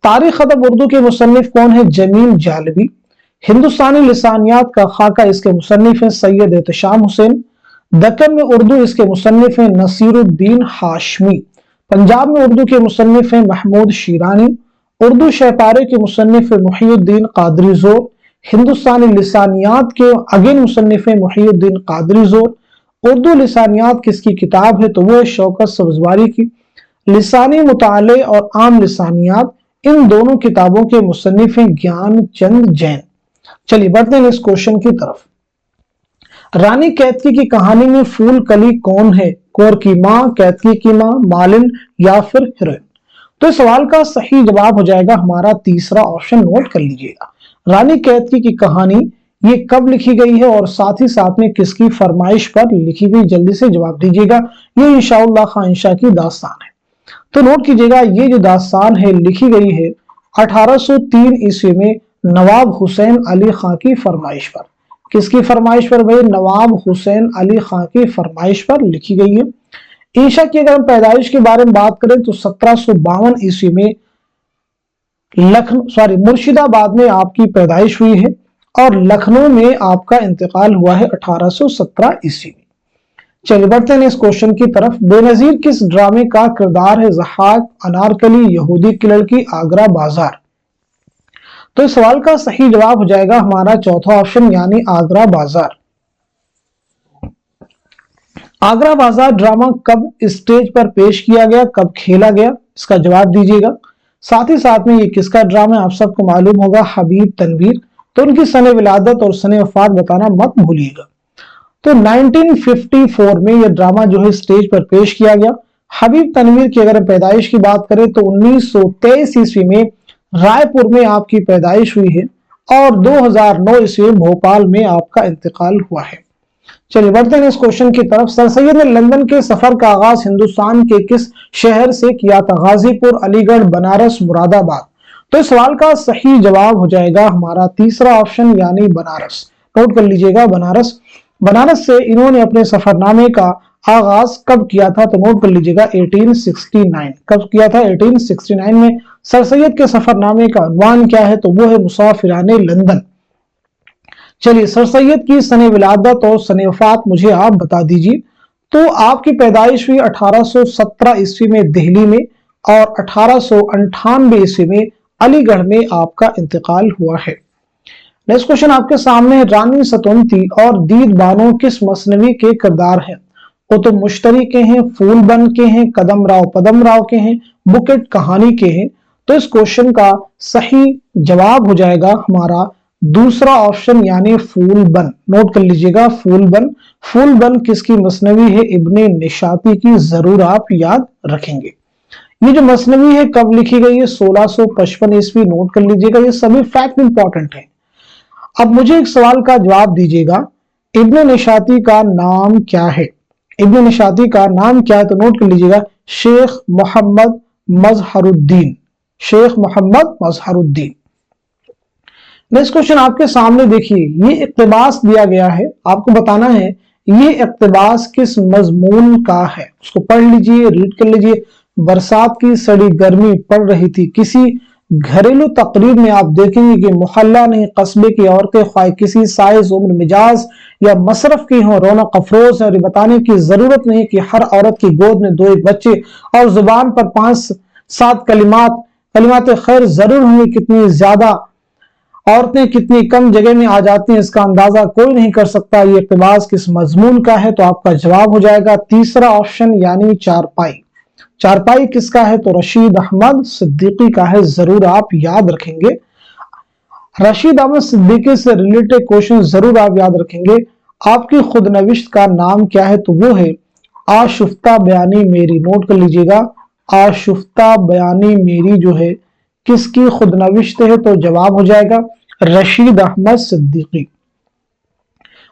तारीख अदब उर्दू के मुसन्निफ कौन है? जमील जालवी। हिंदुस्तानी लिसानियात का खाका, इसके मुसन्निफ हैं सैयद एहतशाम हुसैन। दक्कन में उर्दू, इसके मुसन्निफ हैं नसीरुद्दीन हाशमी। पंजाब में उर्दू के मुसन्निफ हैं महमूद शीरानी। उर्दू शहपारे के मुसन्निफ हैं मुहियुद्दीन कादरी जोर। हिंदुस्तानी लिसानियात के अगेन मुसन्निफ हैं मुहियुद्दीन कादरी जोर। उर्दू लिसानियात किसकी किताब है? तो वो है शौकत सब्जवारी की। लिसानी मुताले और आम लिसानियात, इन दोनों किताबों के मुसन्निफ हैं ज्ञान चंद जैन। चलिए बढ़ते हैं इस क्वेश्चन की तरफ। रानी कैतकी की कहानी में फूल कली कौन है? कौर की मां, कैतकी की मां, मालिन या फिर हीरोइन? तो इस सवाल का सही जवाब हो जाएगा हमारा तीसरा ऑप्शन, नोट कर लीजिएगा। रानी कैतकी की कहानी ये कब लिखी गई है और साथ ही साथ में किसकी फरमाइश पर लिखी गई? जल्दी से जवाब दीजिएगा। ये इंशाअल्लाह खानिशा की दास्तान है। तो नोट कीजिएगा, ये जो दास्तान है लिखी गई है 1803 ईस्वी में नवाब हुसैन अली खां की फरमाइश पर। किसकी फरमाइश पर भाई? नवाब हुसैन अली खां की फरमाइश पर लिखी गई है। ईशा की अगर हम पैदाइश के बारे में बात करें तो 1752 ईस्वी में मुर्शिदाबाद में आपकी पैदाइश हुई है और लखनऊ में आपका इंतकाल हुआ है 1817 ईस्वी में। चलिए बढ़ते हैं इस क्वेश्चन की तरफ। बेनजीर किस ड्रामे का किरदार है? ज़हाक, अनारकली, यहूदी की लड़की, आगरा बाजार? तो इस सवाल का सही जवाब हो जाएगा हमारा चौथा ऑप्शन, यानी आगरा बाजार। आगरा बाजार ड्रामा कब स्टेज पर पेश किया गया, कब खेला गया? इसका जवाब दीजिएगा। साथ ही साथ में ये किसका ड्रामा है? आप सबको मालूम होगा, हबीब तनवीर। तो उनकी सने विलादत और सने वफात बताना मत भूलिएगा। तो 1954 में यह ड्रामा जो है स्टेज पर पेश किया गया। हबीब तनवीर की अगर पैदाइश की बात करें तो 1923 ईस्वी में रायपुर में आपकी पैदाइश हुई है और 2009 ईस्वी में भोपाल में आपका इंतकाल हुआ है। चलिए बढ़ते हैं इस क्वेश्चन की तरफ। सर सैयद ने लंदन के सफर का आगाज हिंदुस्तान के किस शहर से किया था? गाजीपुर, अलीगढ़, बनारस, मुरादाबाद? तो इस सवाल का सही जवाब हो जाएगा हमारा तीसरा ऑप्शन, यानी बनारस। नोट कर लीजिएगा, बनारस। बनारस से इन्होंने अपने सफरनामे का आगाज कब किया था? तो नोट कर लीजिएगा 1869। कब किया था? 1869 में। सर सैयद के सफरनामे का उन्वान क्या है? तो वो है मुसाफिराने लंदन। चलिए सर सैयद की सने विलादत और सने वफात मुझे आप बता दीजिए। तो आपकी पैदाइश हुई 1817 ईस्वी में दिल्ली में और 1898 ईस्वी में अलीगढ़ में आपका इंतकाल हुआ है। नेक्स्ट क्वेश्चन आपके सामने है। रानी सतुंती और दीद बानो किस मसनवी के किरदार हैं? कुतुब मुश्तरी के हैं, फूलबन के हैं, कदम राव पदम राव के हैं, बुकेट कहानी के हैं? तो इस क्वेश्चन का सही जवाब हो जाएगा हमारा दूसरा ऑप्शन, यानी फूलबन। नोट कर लीजिएगा, फूलबन। फूलबन किसकी मसनवी है? इब्ने निशाती की। जरूर आप याद रखेंगे। ये जो मसनवी है कब लिखी गई है? 1655 ईस्वी। नोट कर लीजिएगा, ये सभी फैक्ट इंपॉर्टेंट है। अब मुझे एक सवाल का जवाब दीजिएगा, इब्ने निशाती का नाम क्या है? इब्ने निशाती का नाम क्या है? तो नोट कर लीजिएगा, शेख मोहम्मद मजहरुद्दीन। शेख मोहम्मद मजहरुद्दीन। नेक्स्ट क्वेश्चन आपके सामने देखिए, ये इक्तिबास दिया गया है, आपको बताना है ये इक्तिबास किस मजमून का है। उसको पढ़ लीजिए, रीड कर लीजिए। बरसात की सड़ी गर्मी पड़ रही थी, किसी घरेलू तकरीब में आप देखेंगे कि मोहल्ला नहीं कस्बे की औरतें ख्वाह किसी साइज, उम्र, मिजाज या मसरफ की हों, रौनक अफरोज है। और बताने की जरूरत नहीं कि हर औरत की गोद में 2-1 बच्चे और जुबान पर 5-7 कलिमात खैर जरूर होंगे, कितनी ज्यादा عورتیں کتنی کم جگہ میں آ جاتی ہیں اس کا اندازہ کوئی نہیں کر سکتا، یہ اقتباس کس مضمون کا ہے؟ تو آپ کا جواب ہو جائے گا تیسرا آپشن یعنی چارپائی۔ چارپائی کس کا ہے؟ تو رشید احمد صدیقی کا ہے، ضرور آپ یاد رکھیں گے۔ رشید احمد صدیقی سے ریلیٹڈ کوشچن ضرور آپ یاد رکھیں گے۔ آپ کی خود نوشت کا نام کیا ہے؟ تو وہ ہے آشفتہ بیانی میری، نوٹ کر لیجئے گا، آشفتہ بیانی میری جو ہے کس کی خود نوشت ہے؟ تو جواب ہو جائے گا رشید احمد صدیقی۔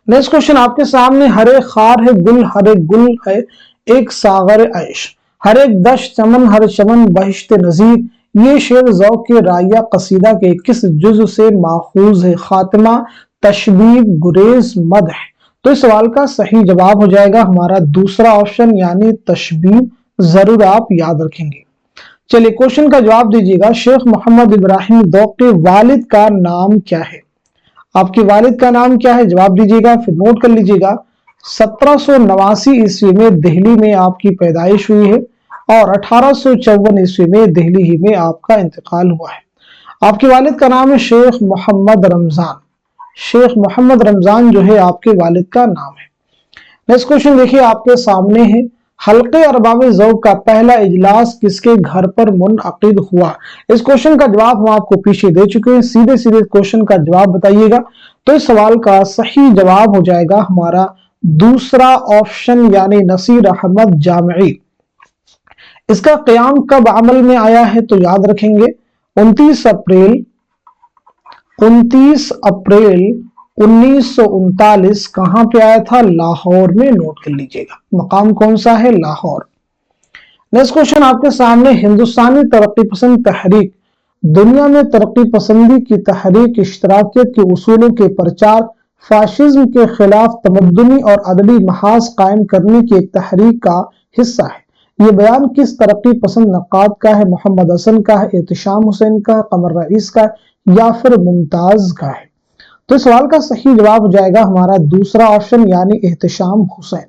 نیکسٹ کوشچن آپ کے سامنے، ہر ایک خار ہے گل، ہر ایک گل ہے ایک ساغر عیش، ہر ایک دشت چمن ہر چمن بہشت نظیر، یہ شعر ذوق کے رائیہ قصیدہ کے کس جزء سے ماخوذ ہے؟ خاتمہ، تشبیب، گریز، مدح۔ تو اس سوال کا صحیح جواب ہو جائے گا ہمارا دوسرا آپشن یعنی تشبیب، ضرور آپ یاد رکھیں گے۔ چلیے کوشچن کا جواب دیجیے گا، شیخ محمد ابراہیم ذوق کے والد کا نام کیا ہے؟ آپ کے والد کا نام کیا ہے؟ جواب دیجیے گا، پھر نوٹ کر لیجیے گا۔ 1789 عیسوی میں دہلی میں آپ کی پیدائش ہوئی ہے اور 1854 عیسوی میں دہلی ہی میں آپ کا انتقال ہوا ہے۔ آپ کے والد کا نام ہے شیخ محمد رمضان، شیخ محمد رمضان جو ہے آپ کے والد کا نام ہے۔ نیکسٹ کوشچن دیکھیے آپ کے سامنے ہے، حلقے ارباب ذوق کا پہلا اجلاس کس کے گھر پر منعقد ہوا؟ اس کوشچن کا جواب ہم آپ کو پیچھے دے چکے ہیں، سیدھے سیدھے کوشچن کا جواب بتائیے گا۔ تو اس سوال کا صحیح جواب ہو جائے گا ہمارا دوسرا آپشن یعنی نصیر احمد جامعی۔ اس کا قیام کب عمل میں آیا ہے؟ تو یاد رکھیں گے 29 اپریل 1939 کہاں پہ آیا تھا؟ لاہور میں، نوٹ کر لیجئے گا، مقام کون سا ہے؟ لاہور۔ نیکسٹ کوشچن آپ کے سامنے، ہندوستانی ترقی پسند تحریک دنیا میں ترقی پسندی کی تحریک، اشتراکیت کے اصولوں کے پرچار، فاشزم کے خلاف تمدنی اور ادبی محاذ قائم کرنے کی ایک تحریک کا حصہ ہے۔ یہ بیان کس ترقی پسند نقاد کا ہے؟ محمد حسن کا ہے، احتشام حسین کا، قمر رئیس کا یا پھر ممتاز کا ہے؟ تو اس سوال کا صحیح جواب ہو جائے گا ہمارا دوسرا آپشن یعنی احتشام حسین۔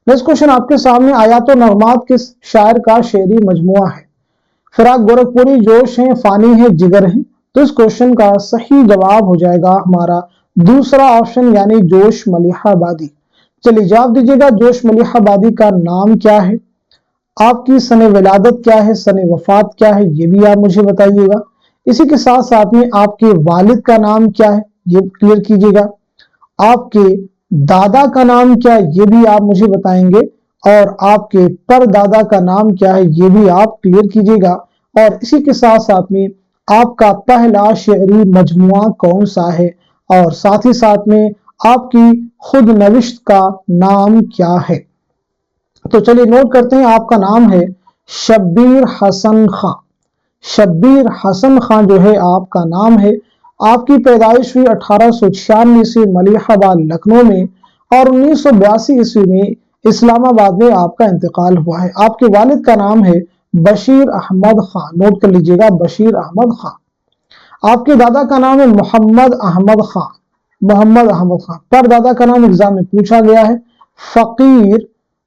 نیکسٹ کوشچن آپ کے سامنے، آیات و نغمات کس شاعر کا شعری مجموعہ ہے؟ فراق گورکھپوری، جوش ہیں، فانی ہے، جگر ہیں۔ تو اس کوشچن کا صحیح جواب ہو جائے گا ہمارا دوسرا آپشن یعنی جوش ملیحہ آبادی۔ چلیے جواب دیجیے گا، جوش ملیحہ آبادی کا نام کیا ہے؟ آپ کی سن ولادت کیا ہے؟ سن وفات کیا ہے؟ یہ بھی آپ مجھے بتائیے گا۔ اسی کے ساتھ ساتھ میں آپ کے والد کا نام کیا ہے؟ یہ کلیئر کیجیے گا۔ آپ کے دادا کا نام کیا ہے؟ یہ بھی آپ مجھے بتائیں گے۔ اور آپ کے پر دادا کا نام کیا ہے؟ یہ بھی آپ کلیئر کیجیے گا۔ اور اسی کے ساتھ ساتھ میں آپ کا پہلا شعری مجموعہ کون سا ہے؟ اور ساتھ ہی ساتھ میں آپ کی خود نوشت کا نام کیا ہے؟ تو چلیے نوٹ کرتے ہیں، آپ کا نام ہے شبیر حسن خان۔ شبیر حسن خان جو ہے آپ کا نام ہے۔ آپ کی پیدائش ہوئی 1896 سے ملیحہ آباد لکھنؤ میں اور 1982 عیسوی میں اسلام آباد میں آپ کا انتقال ہوا ہے۔ آپ کے والد کا نام ہے بشیر احمد خان، نوٹ کر لیجئے گا، بشیر احمد خان۔ آپ کے دادا کا نام ہے محمد احمد خان، محمد احمد خان۔ پر دادا کا نام ایگزام میں پوچھا گیا ہے، فقیر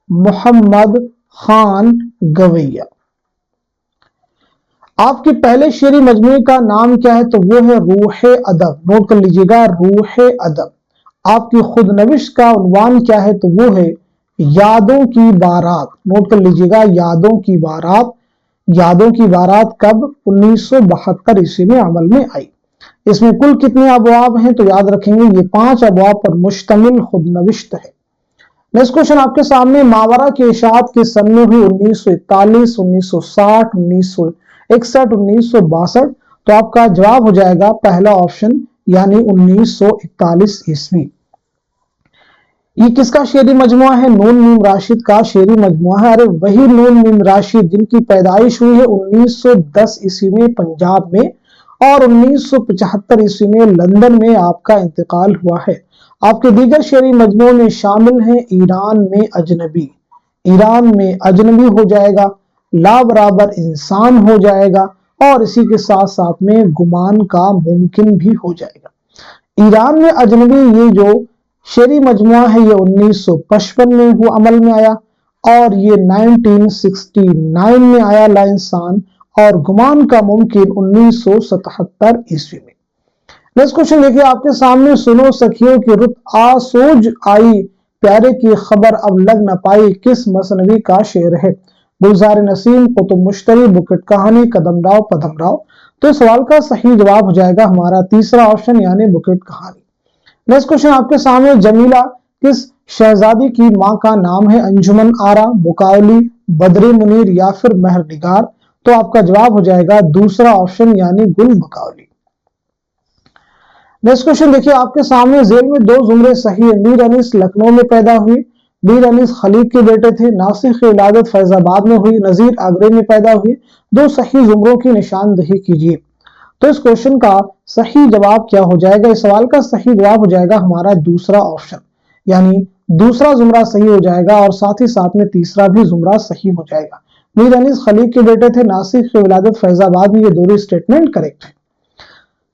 محمد خان گویا۔ آپ کے پہلے شعری مجموعے کا نام کیا ہے؟ تو وہ ہے روح ادب، نوٹ کر لیجئے گا، روح ادب۔ آپ کی خود نوشت کا عنوان کیا ہے؟ تو وہ ہے یادوں کی بارات، نوٹ کر لیجئے گا، یادوں کی بارات۔ یادوں کی بارات کب؟ 1972 عیسوی میں عمل میں آئی۔ اس میں کل کتنے ابواب ہیں؟ تو یاد رکھیں گے یہ 5 ابواب پر مشتمل خود نوشت ہے۔ نیکسٹ کوشچن آپ کے سامنے، ماورا کی اشاعت کس سن میں ہوئی؟ 1941 1960 1961 1962۔ تو آپ کا جواب ہو جائے گا پہلا آپشن یعنی 1941 عیسوی۔ یہ کس کا شعری مجموعہ ہے؟ نون میم راشد کا شعری مجموعہ ہے۔ ارے وہی نون میم راشد جن کی پیدائش ہوئی ہے 1910 عیسوی میں پنجاب میں اور 1975 عیسوی میں لندن میں آپ کا انتقال ہوا ہے۔ آپ کے دیگر شعری مجموعوں میں شامل ہیں ایران میں اجنبی، ایران میں اجنبی ہو جائے گا، لا برابر انسان ہو جائے گا، اور اسی کے ساتھ ساتھ میں گمان کا ممکن بھی ہو جائے گا۔ ایران میں اجنبی یہ جو شعری مجموعہ ہے یہ 1955 میں وہ عمل میں آیا اور یہ 1969 میں آیا لا انسان، اور گمان کا ممکن 1977 عیسوی میں۔ नेक्स्ट क्वेश्चन देखिए आपके सामने, सुनो सखियों की रुत आसोज आई, प्यारे की खबर अब लग न पाई, किस मसनवी का शेर है? गुलजार नसीम, कुतुब मुश्तरी, बुकेट कहानी, कदम राव, पदम राव। तो इस सवाल का सही जवाब हो जाएगा हमारा तीसरा ऑप्शन यानी बुकेट कहानी। नेक्स्ट क्वेश्चन आपके सामने, जमीला किस शहजादी की मां का नाम है? अंजुमन आरा, बुकावली, बद्री मुनीर या फिर महर निगार। तो आपका जवाब हो जाएगा दूसरा ऑप्शन यानी गुल बुकावली। नेक्स्ट क्वेश्चन देखिए आपके सामने, जेल में दो जुमरे सही है। मीर अनीस लखनऊ में पैदा हुए, मीर अनीस खलीक के बेटे थे। नासिर की विलादत फैजाबाद में हुई, नजीर आगरे में पैदा हुए। दो सही जुमरों की निशानदही कीजिए। तो इस क्वेश्चन का सही जवाब क्या हो जाएगा? इस सवाल का सही जवाब हो जाएगा हमारा दूसरा ऑप्शन, यानी दूसरा जुमरा सही हो जाएगा और साथ ही साथ में तीसरा भी जुमरा सही हो जाएगा। मीर अनीस खलीक के बेटे थे, नासिर की विलादत फैजाबाद में, ये दोनों स्टेटमेंट करेक्ट है।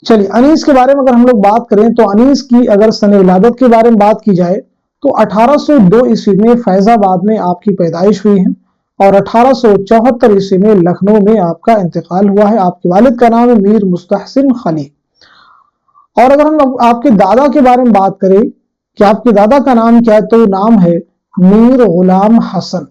चलिए अनीस के बारे में अगर हम लोग बात करें तो अनीस की अगर सन विलादत के बारे में बात की जाए तो 1802 ईस्वी में फैजाबाद में आपकी पैदाइश हुई है और 1874 ईस्वी में लखनऊ में आपका इंतकाल हुआ है। आपके वालिद का नाम है मीर मुस्तहसिन खलीक। और अगर हम आपके दादा के बारे में बात करें कि आपके दादा का नाम क्या है, तो नाम है मीर गुलाम हसन।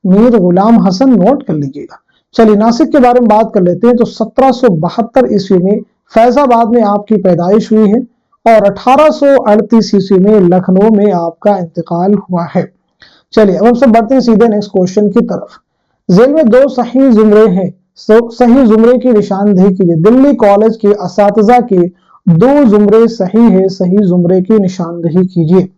मीर गुलाम हसन नोट कर लीजिएगा। चलिए नासिक के बारे में बात कर लेते हैं तो 1772 ईस्वी में फैजाबाद में आपकी पैदाइश हुई है और 1838 ईस्वी में लखनऊ में आपका इंतकाल हुआ है। चलिए अब हम सब बढ़ते हैं सीधे नेक्स्ट क्वेश्चन की तरफ। जेल में दो सही जुमरे हैं, सही जुमरे की निशानदेही कीजिए। दिल्ली कॉलेज के असातिज़ा के दो जुमरे सही है, सही जुमरे की निशानदेही कीजिए।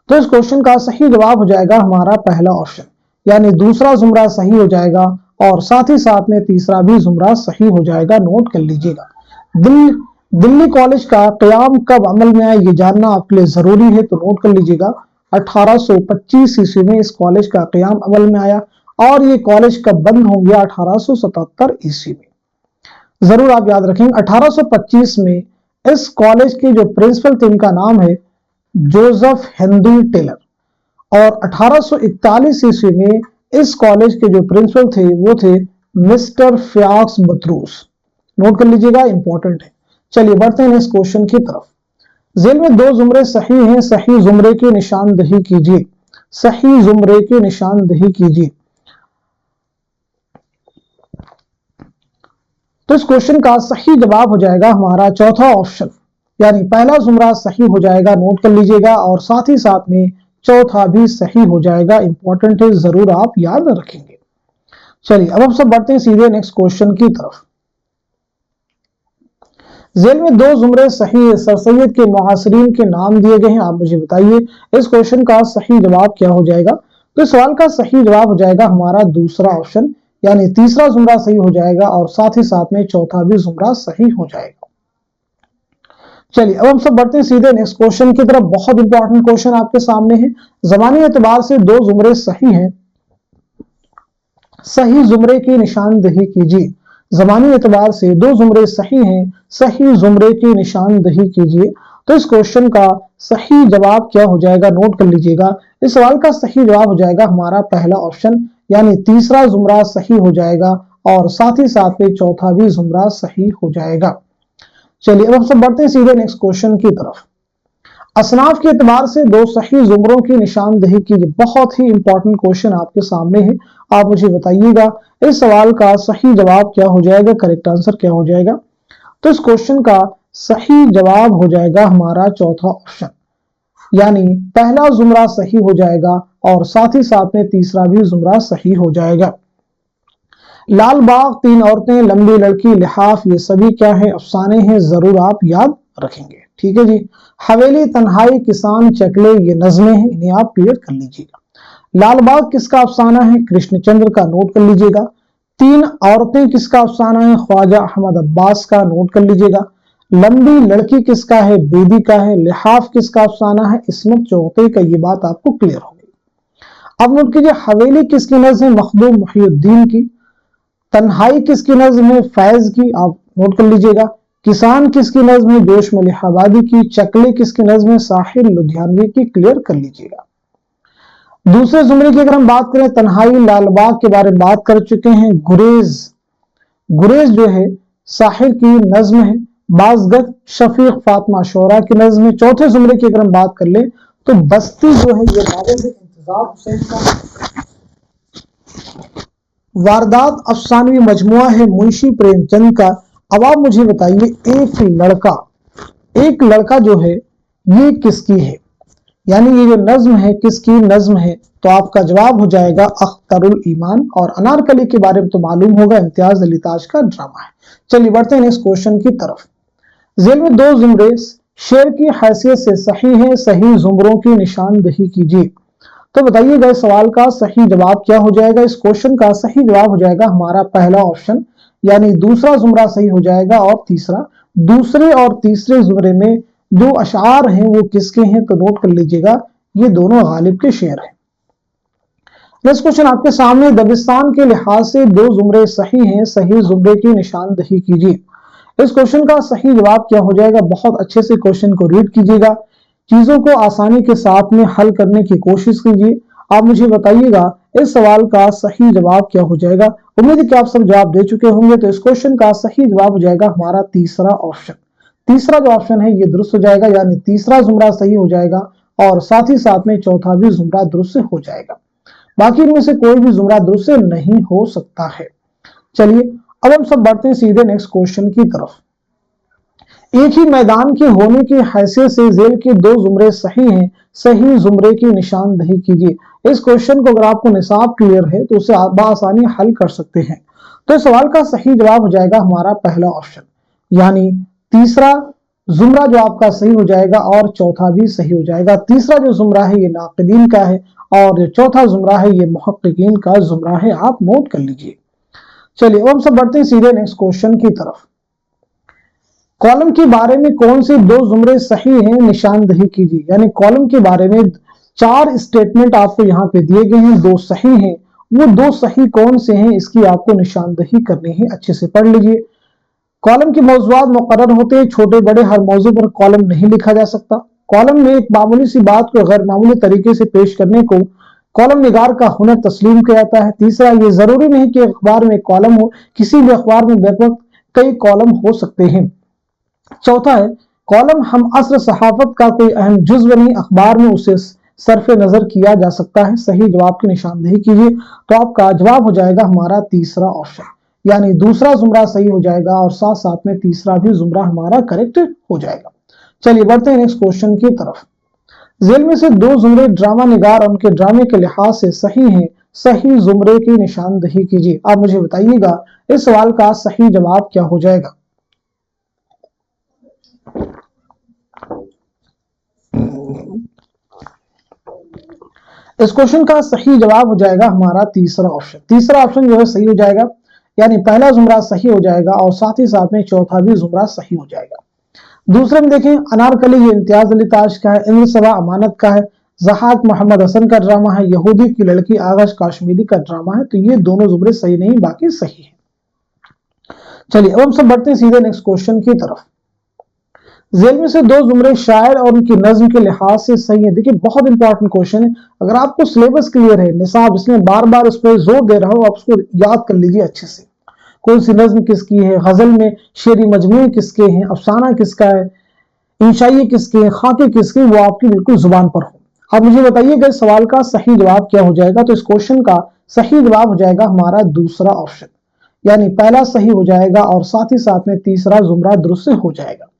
तो इस क्वेश्चन का सही जवाब हो जाएगा हमारा पहला ऑप्शन, यानी दूसरा जुमरा सही हो जाएगा और साथ ही साथ में तीसरा भी जुमरा सही हो जाएगा। नोट कर लीजिएगा। दिल्ली कॉलेज का क़याम कब अमल में आया, ये जानना आपके लिए जरूरी है, तो नोट कर लीजिएगा। 1825 ईस्वी में इस कॉलेज का क़याम अमल में आया और ये कॉलेज कब बंद हो गया? 1877 ईस्वी में। जरूर आप याद रखेंगे 1825 में इस कॉलेज के जो प्रिंसिपल थे उनका नाम है जोसेफ हेनरी टेलर और 1841 ईस्वी में इस कॉलेज के जो प्रिंसिपल थे वो थे मिस्टर फ्याक्स बतरूस। नोट कर लीजिएगा, इंपॉर्टेंट है। चलिए बढ़ते हैं इस क्वेश्चन की तरफ। जेल में दो जुमरे सही हैं, सही जुमरे की निशानदेही कीजिए। सही जुमरे की निशानदेही कीजिए। तो इस क्वेश्चन का सही जवाब हो जाएगा हमारा चौथा ऑप्शन, यानी पहला जुमरा सही हो जाएगा। नोट कर लीजिएगा और साथ ही साथ में चौथा भी सही हो जाएगा। इंपॉर्टेंट है, जरूर आप याद रखेंगे। चलिए अब हम सब बढ़ते हैं सीधे नेक्स्ट क्वेश्चन की तरफ। जेल में दो जुमरे सही है, सर सैयद के मुआसरीन के नाम दिए गए हैं, आप मुझे बताइए इस क्वेश्चन का सही जवाब क्या हो जाएगा? तो इस सवाल का सही जवाब हो जाएगा हमारा दूसरा ऑप्शन, यानी तीसरा जुमरा सही हो जाएगा और साथ ही साथ में चौथा भी जुमरा सही हो जाएगा। चलिए अब हम सब बढ़ते हैं सीधे नेक्स्ट क्वेश्चन की तरफ। बहुत इंपॉर्टेंट क्वेश्चन आपके सामने है। ज़मानी एतबार से दो जुमरे सही हैं, सही जुमरे की निशानदेही कीजिए। ज़मानी एतबार से दो जुमरे सही हैं, सही जुमरे की निशानदेही कीजिए। तो इस क्वेश्चन का सही जवाब क्या हो जाएगा? नोट कर लीजिएगा। इस सवाल का सही जवाब हो जाएगा हमारा पहला ऑप्शन, यानी तीसरा जुमरा सही हो जाएगा और साथ ही साथ में चौथा भी जुमरा सही हो जाएगा। चलिए अब हम सब बढ़ते हैं सीधे नेक्स्ट क्वेश्चन की तरफ। असनाफ के एतबार से दो सही जुमरों की निशानदेही कीजिए। बहुत ही इंपॉर्टेंट क्वेश्चन आपके सामने है, आप मुझे बताइएगा इस सवाल का सही जवाब क्या हो जाएगा, करेक्ट आंसर क्या हो जाएगा? तो इस क्वेश्चन का सही जवाब हो जाएगा हमारा चौथा ऑप्शन, यानी पहला जुमरा सही हो जाएगा और साथ ही साथ में तीसरा भी जुमरा सही हो जाएगा। लाल बाग, तीन औरतें, लंबी लड़की, लिहाफ, ये सभी क्या है? अफसाने हैं, जरूर आप याद रखेंगे। ठीक है जी। हवेली, तन्हाई, किसान, चकले, ये नज़में हैं, इन्हें आप क्लियर कर लीजिएगा। लाल बाग किसका अफसाना है? कृष्णचंद्र का, नोट कर लीजिएगा। तीन औरतें किसका अफसाना है? ख्वाजा अहमद अब्बास का, नोट कर लीजिएगा। लंबी लड़की किसका है? बेदी का है। लिहाफ किसका अफसाना है? इस्मत चौथे का। ये बात आपको क्लियर हो गई। अब नोट कीजिए, हवेली किसकी नज़्म है? मखदूम मुहिउद्दीन की। तन्हाई किसकी नज़्म है? फैज की, आप नोट कर लीजिएगा। किसान किसकी नज़्म है? जोश मलिहाबादी की। चकले किसकी नज़्म है? साहिर लुधियानवी की, क्लियर कर लीजिएगा। दूसरे जुमरे की अगर हम बात करें, तन्हाई लालबाग के बारे में बात कर चुके हैं। गुरेज, गुरेज जो है साहिर की नज़्म है, बाज़गत, शफीक, फातिमा शोरा की नज़्म है। चौथे जुमरे की अगर हम बात कर ले तो बस्ती जो है ये नावल है इंतज़ार हुसैन का। वारदात अफसानवी मजमुआ है मुंशी प्रेमचंद का। अब आप मुझे बताइए एक लड़का जो है ये किसकी है, यानी ये जो नज्म है किसकी नज्म है? तो आपका जवाब हो जाएगा अख्तरुल ईमान। और अनारकली के बारे में तो मालूम होगा, इम्तियाज अली ताज का ड्रामा है। चलिए बढ़ते हैं नेक्स्ट क्वेश्चन की तरफ। जेल में दो जुमरे शेर की हैसियत से सही है, सही जुमरों की निशानदही कीजिए। तो बताइएगा इस सवाल का सही जवाब क्या हो जाएगा? इस क्वेश्चन का सही जवाब हो जाएगा हमारा पहला ऑप्शन, यानी दूसरा जुमरा सही हो जाएगा। और तीसरा, दूसरे और तीसरे जुमरे में जो अशार हैं वो किसके हैं? तो नोट कर लीजिएगा, ये दोनों गालिब के शेर हैं। नेक्स्ट क्वेश्चन आपके सामने, दबिस्तान के लिहाज से दो जुमरे सही हैं, सही जुमरे की निशानदही कीजिए। इस क्वेश्चन का सही जवाब क्या हो जाएगा? बहुत अच्छे से क्वेश्चन को रीड कीजिएगा, चीजों को आसानी के साथ में हल करने की कोशिश कीजिए। आप मुझे बताइएगा इस सवाल का सही जवाब क्या हो जाएगा। उम्मीद है कि आप सब जवाब दे चुके होंगे। तो इस क्वेश्चन का सही जवाब हो जाएगा हमारा तीसरा ऑप्शन। तीसरा जो ऑप्शन है ये दुरुस्त हो जाएगा, यानी तीसरा जुमरा सही हो जाएगा और साथ ही साथ में चौथा भी जुमरा दुरुस्त हो जाएगा। बाकी इनमें से कोई भी जुमरा दुरुस्त नहीं हो सकता है। चलिए अब हम सब बढ़ते हैं सीधे नेक्स्ट क्वेश्चन की तरफ। एक ही मैदान के होने की हैसियत से जेल के दो जुमरे सही हैं, सही जुमरे की निशानदही कीजिए। इस क्वेश्चन को अगर आपको निसाब क्लियर है तो उसे आप बआसानी हल कर सकते हैं। तो इस सवाल का सही जवाब हो जाएगा हमारा पहला ऑप्शन, यानी तीसरा जुमरा जो आपका सही हो जाएगा और चौथा भी सही हो जाएगा। तीसरा जो जुमरा है ये नाक़िदीन का है और जो चौथा जुमरा है ये मुहक्किकीन का जुमरा है, आप नोट कर लीजिए। चलिए अब हम सब बढ़ते हैं सीधे नेक्स्ट क्वेश्चन की तरफ। कॉलम के बारे में कौन से दो जुमरे सही हैं, निशानदही कीजिए। यानी कॉलम के बारे में चार स्टेटमेंट आपको यहाँ पे दिए गए हैं, दो सही हैं। वो दो सही कौन से हैं इसकी आपको निशानदही करनी है, अच्छे से पढ़ लीजिए। कॉलम के मौज़ूआत मुकर्रर होते हैं, छोटे बड़े हर मौजू पर कॉलम नहीं लिखा जा सकता। कॉलम में एक मामूली सी बात को गैर मामूली तरीके से पेश करने को कॉलम निगार का हुनर तस्लीम किया जाता है। तीसरा, ये जरूरी नहीं कि अखबार में कॉलम हो, किसी भी अखबार में बेवक्त कई कॉलम हो सकते हैं। चौथा है, कॉलम हम असर सहाफत का कोई अहम जुज्व नहीं, अखबार में उसे सरफे नजर किया जा सकता है। सही जवाब की निशानदेही कीजिए। तो आपका जवाब हो जाएगा हमारा तीसरा ऑप्शन, यानी दूसरा जुमरा सही हो जाएगा और साथ साथ में तीसरा भी जुमरा हमारा करेक्ट हो जाएगा। चलिए बढ़ते हैं नेक्स्ट क्वेश्चन की तरफ। जेल में से दो जुमरे ड्रामा निगार और उनके ड्रामे के लिहाज से सही हैं, सही जुमरे की निशानदेही कीजिए। आप मुझे बताइएगा इस सवाल का सही जवाब क्या हो जाएगा। इस क्वेश्चन का सही जवाब हो जाएगा हमारा तीसरा ऑप्शन। तीसरा ऑप्शन जो है सही हो जाएगा, यानी पहला जुमरा सही हो जाएगा और साथ ही साथ में चौथा भी जुमरा सही हो जाएगा। दूसरे में देखें, अनारकली ये इम्तियाज अली ताज का है, इंद्र सभा अमानत का है, ज़हाक मोहम्मद हसन का ड्रामा है, यहूदी की लड़की आगश काश्मीरी का ड्रामा है। तो ये दोनों जुमरे सही नहीं, बाकी सही है। चलिए अब हम सब बढ़ते हैं सीधे नेक्स्ट क्वेश्चन की तरफ। जेल में से दो जुमरे शायर और उनकी नज्म के लिहाज से सही है। देखिए बहुत इंपॉर्टेंट क्वेश्चन है, अगर आपको सिलेबस क्लियर है, निसाब इसमें बार बार उस पर जोर दे रहा हूं, आप उसको याद कर लीजिए अच्छे से। कौन सी नज्म किसकी है, गजल में शेरी मजमूए किसके हैं, अफसाना किसका है, इंशाई किसके हैं, खाके किसके, वो आपकी बिल्कुल जुबान पर हो। आप मुझे बताइएगा इस सवाल का सही जवाब क्या हो जाएगा। तो इस क्वेश्चन का सही जवाब हो जाएगा हमारा दूसरा ऑप्शन, यानी पहला सही हो जाएगा और साथ ही साथ में तीसरा जुमरा दुरुस्त हो जाएगा।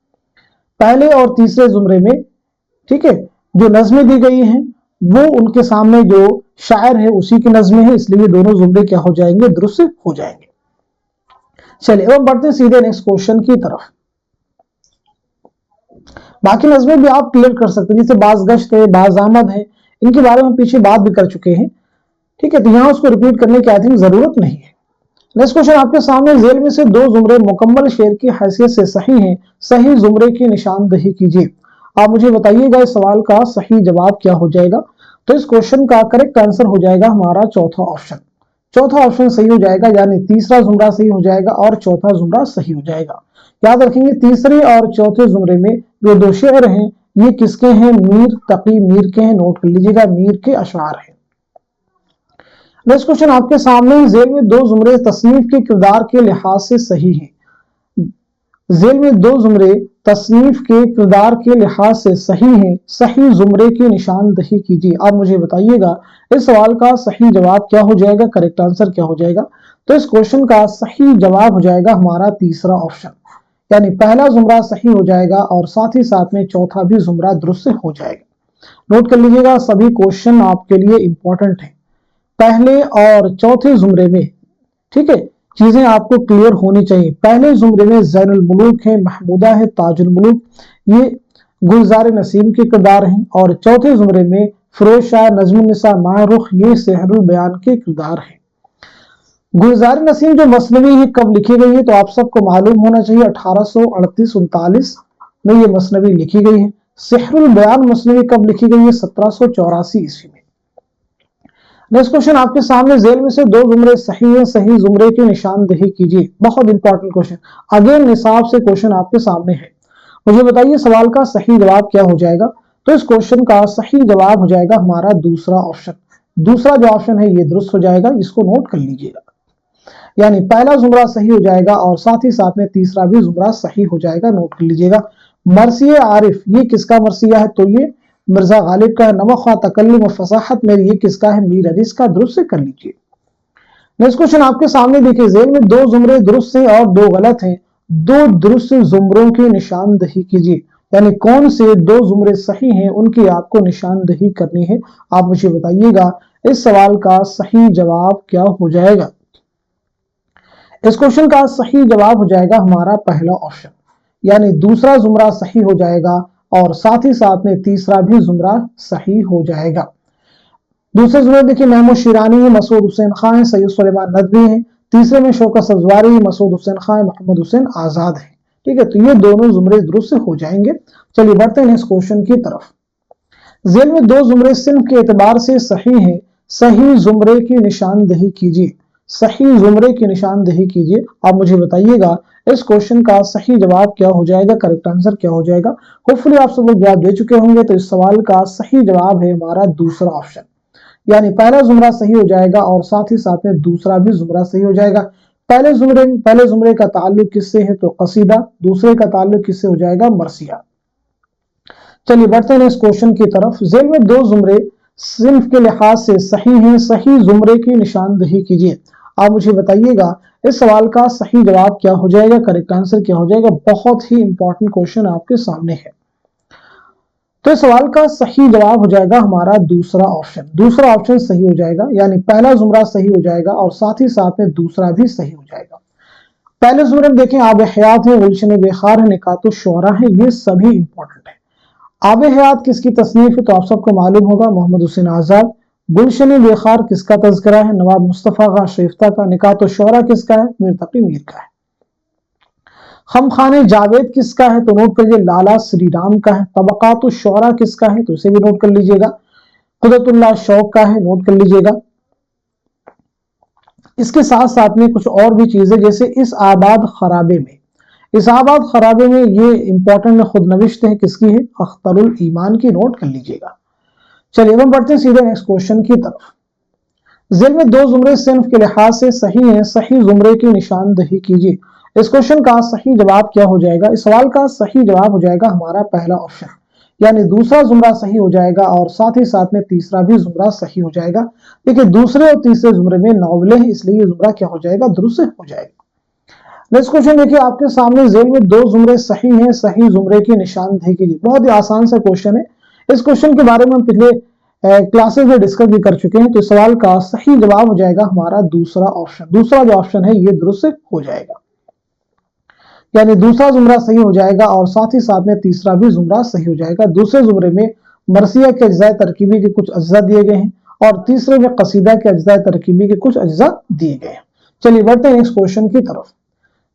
पहले और तीसरे जुमरे में, ठीक है, जो नज़में दी गई हैं वो उनके सामने जो शायर है उसी की नज़में है, इसलिए दोनों जुमरे क्या हो जाएंगे, दुरुस्त हो जाएंगे। चलिए अब बढ़ते हैं सीधे नेक्स्ट क्वेश्चन की तरफ। बाकी नज़में भी आप क्लियर कर सकते हैं, जैसे बाज़गश्त है, बाज़ामद है, इनके बारे में पीछे बात भी कर चुके हैं, ठीक है, तो यहां उसको रिपीट करने की आई थिंक जरूरत नहीं है। नेक्स्ट क्वेश्चन आपके सामने, जेल में से दो जुमरे मुकम्मल शेर की हैसियत से सही हैं, सही जुमरे की निशानदही कीजिए। आप मुझे बताइएगा इस सवाल का सही जवाब क्या हो जाएगा। तो इस क्वेश्चन का करेक्ट आंसर हो जाएगा हमारा चौथा ऑप्शन। चौथा ऑप्शन सही हो जाएगा, यानी तीसरा जुमरा सही हो जाएगा और चौथा जुमरा सही हो जाएगा। याद रखेंगे तीसरे और चौथे जुमरे में जो दो शेर हैं ये किसके हैं, मीर तकी मीर के हैं। नोट कर लीजिएगा, मीर के अशआर हैं। नेक्स्ट क्वेश्चन आपके सामने, जेल में दो जुमरे तसनीफ के किरदार के लिहाज से सही हैं। ذیل میں دو زمرے تصنیف کے کردار کے لحاظ سے صحیح ہیں، صحیح زمرے کی نشاندہی کیجیے۔ آپ مجھے بتائیے گا اس سوال کا صحیح جواب کیا ہو جائے گا، کریکٹ آنسر کیا ہو جائے گا؟ تو اس کوشچن کا صحیح جواب ہو جائے گا ہمارا تیسرا آپشن، یعنی پہلا زمرہ صحیح ہو جائے گا اور ساتھ ہی ساتھ میں چوتھا بھی زمرہ درست ہو جائے گا۔ نوٹ کر لیجیے گا، سبھی کوشچن آپ کے لیے امپورٹنٹ ہیں۔ پہلے اور چوتھے زمرے میں ٹھیک ہے چیزیں آپ کو کلیئر ہونی چاہیے۔ پہلے زمرے میں زین الملوک ہے، محمودہ ہے، تاج الملوک یہ گلزار نسیم کے کردار ہیں، اور چوتھے زمرے میں فیروز شاہ، نظم النساء، ماہ رخ یہ سحر البیان کے کردار ہیں۔ گلزار نسیم جو مثنوی ہے کب لکھی گئی ہے تو آپ سب کو معلوم ہونا چاہیے 1838-39 میں یہ مثنوی لکھی گئی ہے۔ سحر البیان مثنوی کب لکھی گئی ہے؟ 1784 عیسوی میں۔ نیکسٹ کوشچن آپ کے سامنے، ذیل میں سے دو زمرے صحیح ہیں، صحیح زمرے کی نشاندہی کیجیے۔ بہت امپورٹنٹ کوشچن، اگین نصاب سے کوشچن آپ کے سامنے ہے۔ مجھے بتائیے سوال کا صحیح جواب کیا ہو جائے گا؟ تو اس کوشچن کا صحیح جواب ہو جائے گا ہمارا دوسرا آپشن۔ دوسرا جو آپشن ہے یہ درست ہو جائے گا، اس کو نوٹ کر لیجیے گا۔ یعنی پہلا زمرہ صحیح ہو جائے گا اور ساتھ ہی ساتھ میں تیسرا بھی زمرہ صحیح ہو جائے گا، نوٹ کر لیجیے گا۔ مرثیہ عارف یہ کس کا مرثیہ ہے؟ تو یہ مرزا غالب کا ہے۔ نمک خواہ تکلم و فصاحت میں یہ کس کا ہے؟ میر علی، اس کا درست کر لیجیے۔ نیکسٹ کوشچن آپ کے سامنے دیکھیں، ذیل میں دو زمرے درست ہیں اور دو غلط ہیں، دو درست زمروں کی نشاندہی کیجیے۔ یعنی کون سے دو زمرے صحیح ہیں ان کی آپ کو نشاندہی کرنی ہے۔ آپ مجھے بتائیے گا اس سوال کا صحیح جواب کیا ہو جائے گا؟ اس کوشچن کا صحیح جواب ہو جائے گا ہمارا پہلا آپشن، یعنی دوسرا زمرہ صحیح ہو جائے گا اور ساتھ ہی ساتھ میں تیسرا بھی زمرہ صحیح ہو جائے گا۔ دوسرے زمرے دیکھیں، محمود شیرانی ہے، مسعود حسین خان ہے، سید سلیمان ندوی ہیں۔ تیسرے میں شوکت سبزواری، مسعود حسین خان، محمد حسین آزاد ہیں۔ ٹھیک ہے، تو یہ دونوں زمرے درست ہو جائیں گے۔ چلیے بڑھتے ہیں اس کوشچن کی طرف۔ ذیل میں دو زمرے صنف کے اعتبار سے صحیح ہیں، صحیح زمرے کی نشاندہی کیجیے۔ صحیح زمرے کی نشاندہی کیجیے۔ آپ مجھے بتائیے گا اس کوشچن کا صحیح جواب کیا ہو جائے گا، کریکٹ آنسر کیا ہو جائے گا؟ ہوپ فلی آپ سب لوگ جواب دے چکے ہوں گے، تو اس سوال کا صحیح جواب ہے ہمارا دوسرا آپشن، یعنی پہلا زمرہ صحیح ہو جائے گا اور ساتھ ہی ساتھ میں دوسرا بھی زمرہ صحیح ہو جائے گا۔ پہلے زمرے کا تعلق کس سے ہے؟ تو قصیدہ۔ دوسرے کا تعلق کس سے ہو جائے گا؟ مرثیہ۔ چلیے بڑھتے ہیں اس کوشچن کی طرف۔ ذیل میں دو زمرے صنف کے لحاظ سے صحیح ہیں، صحیح زمرے کی نشاندہی کیجیے۔ آپ مجھے بتائیے گا اس سوال کا صحیح جواب کیا ہو جائے گا، کریکٹ آنسر کیا ہو جائے گا؟ بہت ہی امپورٹنٹ کوشچن آپ کے سامنے ہے۔ تو اس سوال کا صحیح جواب ہو جائے گا ہمارا دوسرا آپشن۔ دوسرا آپشن صحیح ہو جائے گا، یعنی پہلا زمرہ صحیح ہو جائے گا اور ساتھ ہی ساتھ میں دوسرا بھی صحیح ہو جائے گا۔ پہلے زمرے میں دیکھیں آب حیات ہے، گلشن بخار ہے، نکات الشعراء ہے، یہ سبھی امپورٹنٹ ہے۔ آب حیات کس کی تصنیف ہے تو آپ سب کو معلوم ہوگا، محمد حسین آزاد۔ گلشن بخار کس کا تذکرہ ہے؟ نواب مصطفیٰ خان شریفتہ کا۔ نکات الشعراء کس کا ہے؟ میر تقی میر کا ہے۔ خم خانِ جاوید کس کا ہے تو نوٹ کر لیجیے، لالا سری رام کا ہے۔ طبقات الشعراء کس کا ہے تو اسے بھی نوٹ کر لیجیے گا، قدرت اللہ شوق کا ہے، نوٹ کر لیجیے گا۔ اس کے ساتھ ساتھ میں کچھ اور بھی چیزیں جیسے اس آباد خرابے میں، اس آباد خرابے میں یہ امپورٹنٹ خود نوشت ہے، کس کی ہے؟ اختر الایمان کی، نوٹ کر لیجیے گا۔ چلیے ہم بڑھتے ہیں سیدھے نیکسٹ کوشچن کی طرف۔ ذیل میں دو زمرے صنف کے لحاظ سے صحیح ہیں، صحیح زمرے کی نشاندہی کیجیے۔ اس کوشچن کا صحیح جواب کیا ہو جائے گا؟ اس سوال کا صحیح جواب ہو جائے گا ہمارا پہلا آپشن، یعنی دوسرا زمرہ صحیح ہو جائے گا اور ساتھ ہی ساتھ میں تیسرا بھی زمرہ صحیح ہو جائے گا۔ دیکھیں دوسرے اور تیسرے زمرے میں ناولیں ہیں، اس لیے یہ زمرہ کیا ہو جائے گا؟ درست ہو جائے گا۔ نیکسٹ کوشچن دیکھیے آپ کے سامنے، ذیل میں دو زمرے صحیح ہیں، صحیح زمرے کی نشاندہی کیجیے۔ بہت ہی آسان سا کوشچن ہے، اس کوشچن کے بارے میں ہم پچھلے کلاسز میں ڈسکس بھی کر چکے ہیں۔ تو اس سوال کا صحیح جواب ہو جائے گا ہمارا دوسرا آپشن۔ دوسرا جو آپشن ہے یہ درست ہو جائے گا، یعنی دوسرا زمرہ صحیح ہو جائے گا اور ساتھ ہی ساتھ میں تیسرا بھی زمرہ صحیح ہو جائے گا۔ دوسرے زمرے میں مرثیہ کے اجزاء ترکیبی کے کچھ اجزاء دیے گئے ہیں اور تیسرے میں قصیدہ کے اجزاء ترکیبی کے کچھ اجزاء دیے گئے ہیں۔ چلیے بڑھتے ہیں اس کوشچن کی طرف۔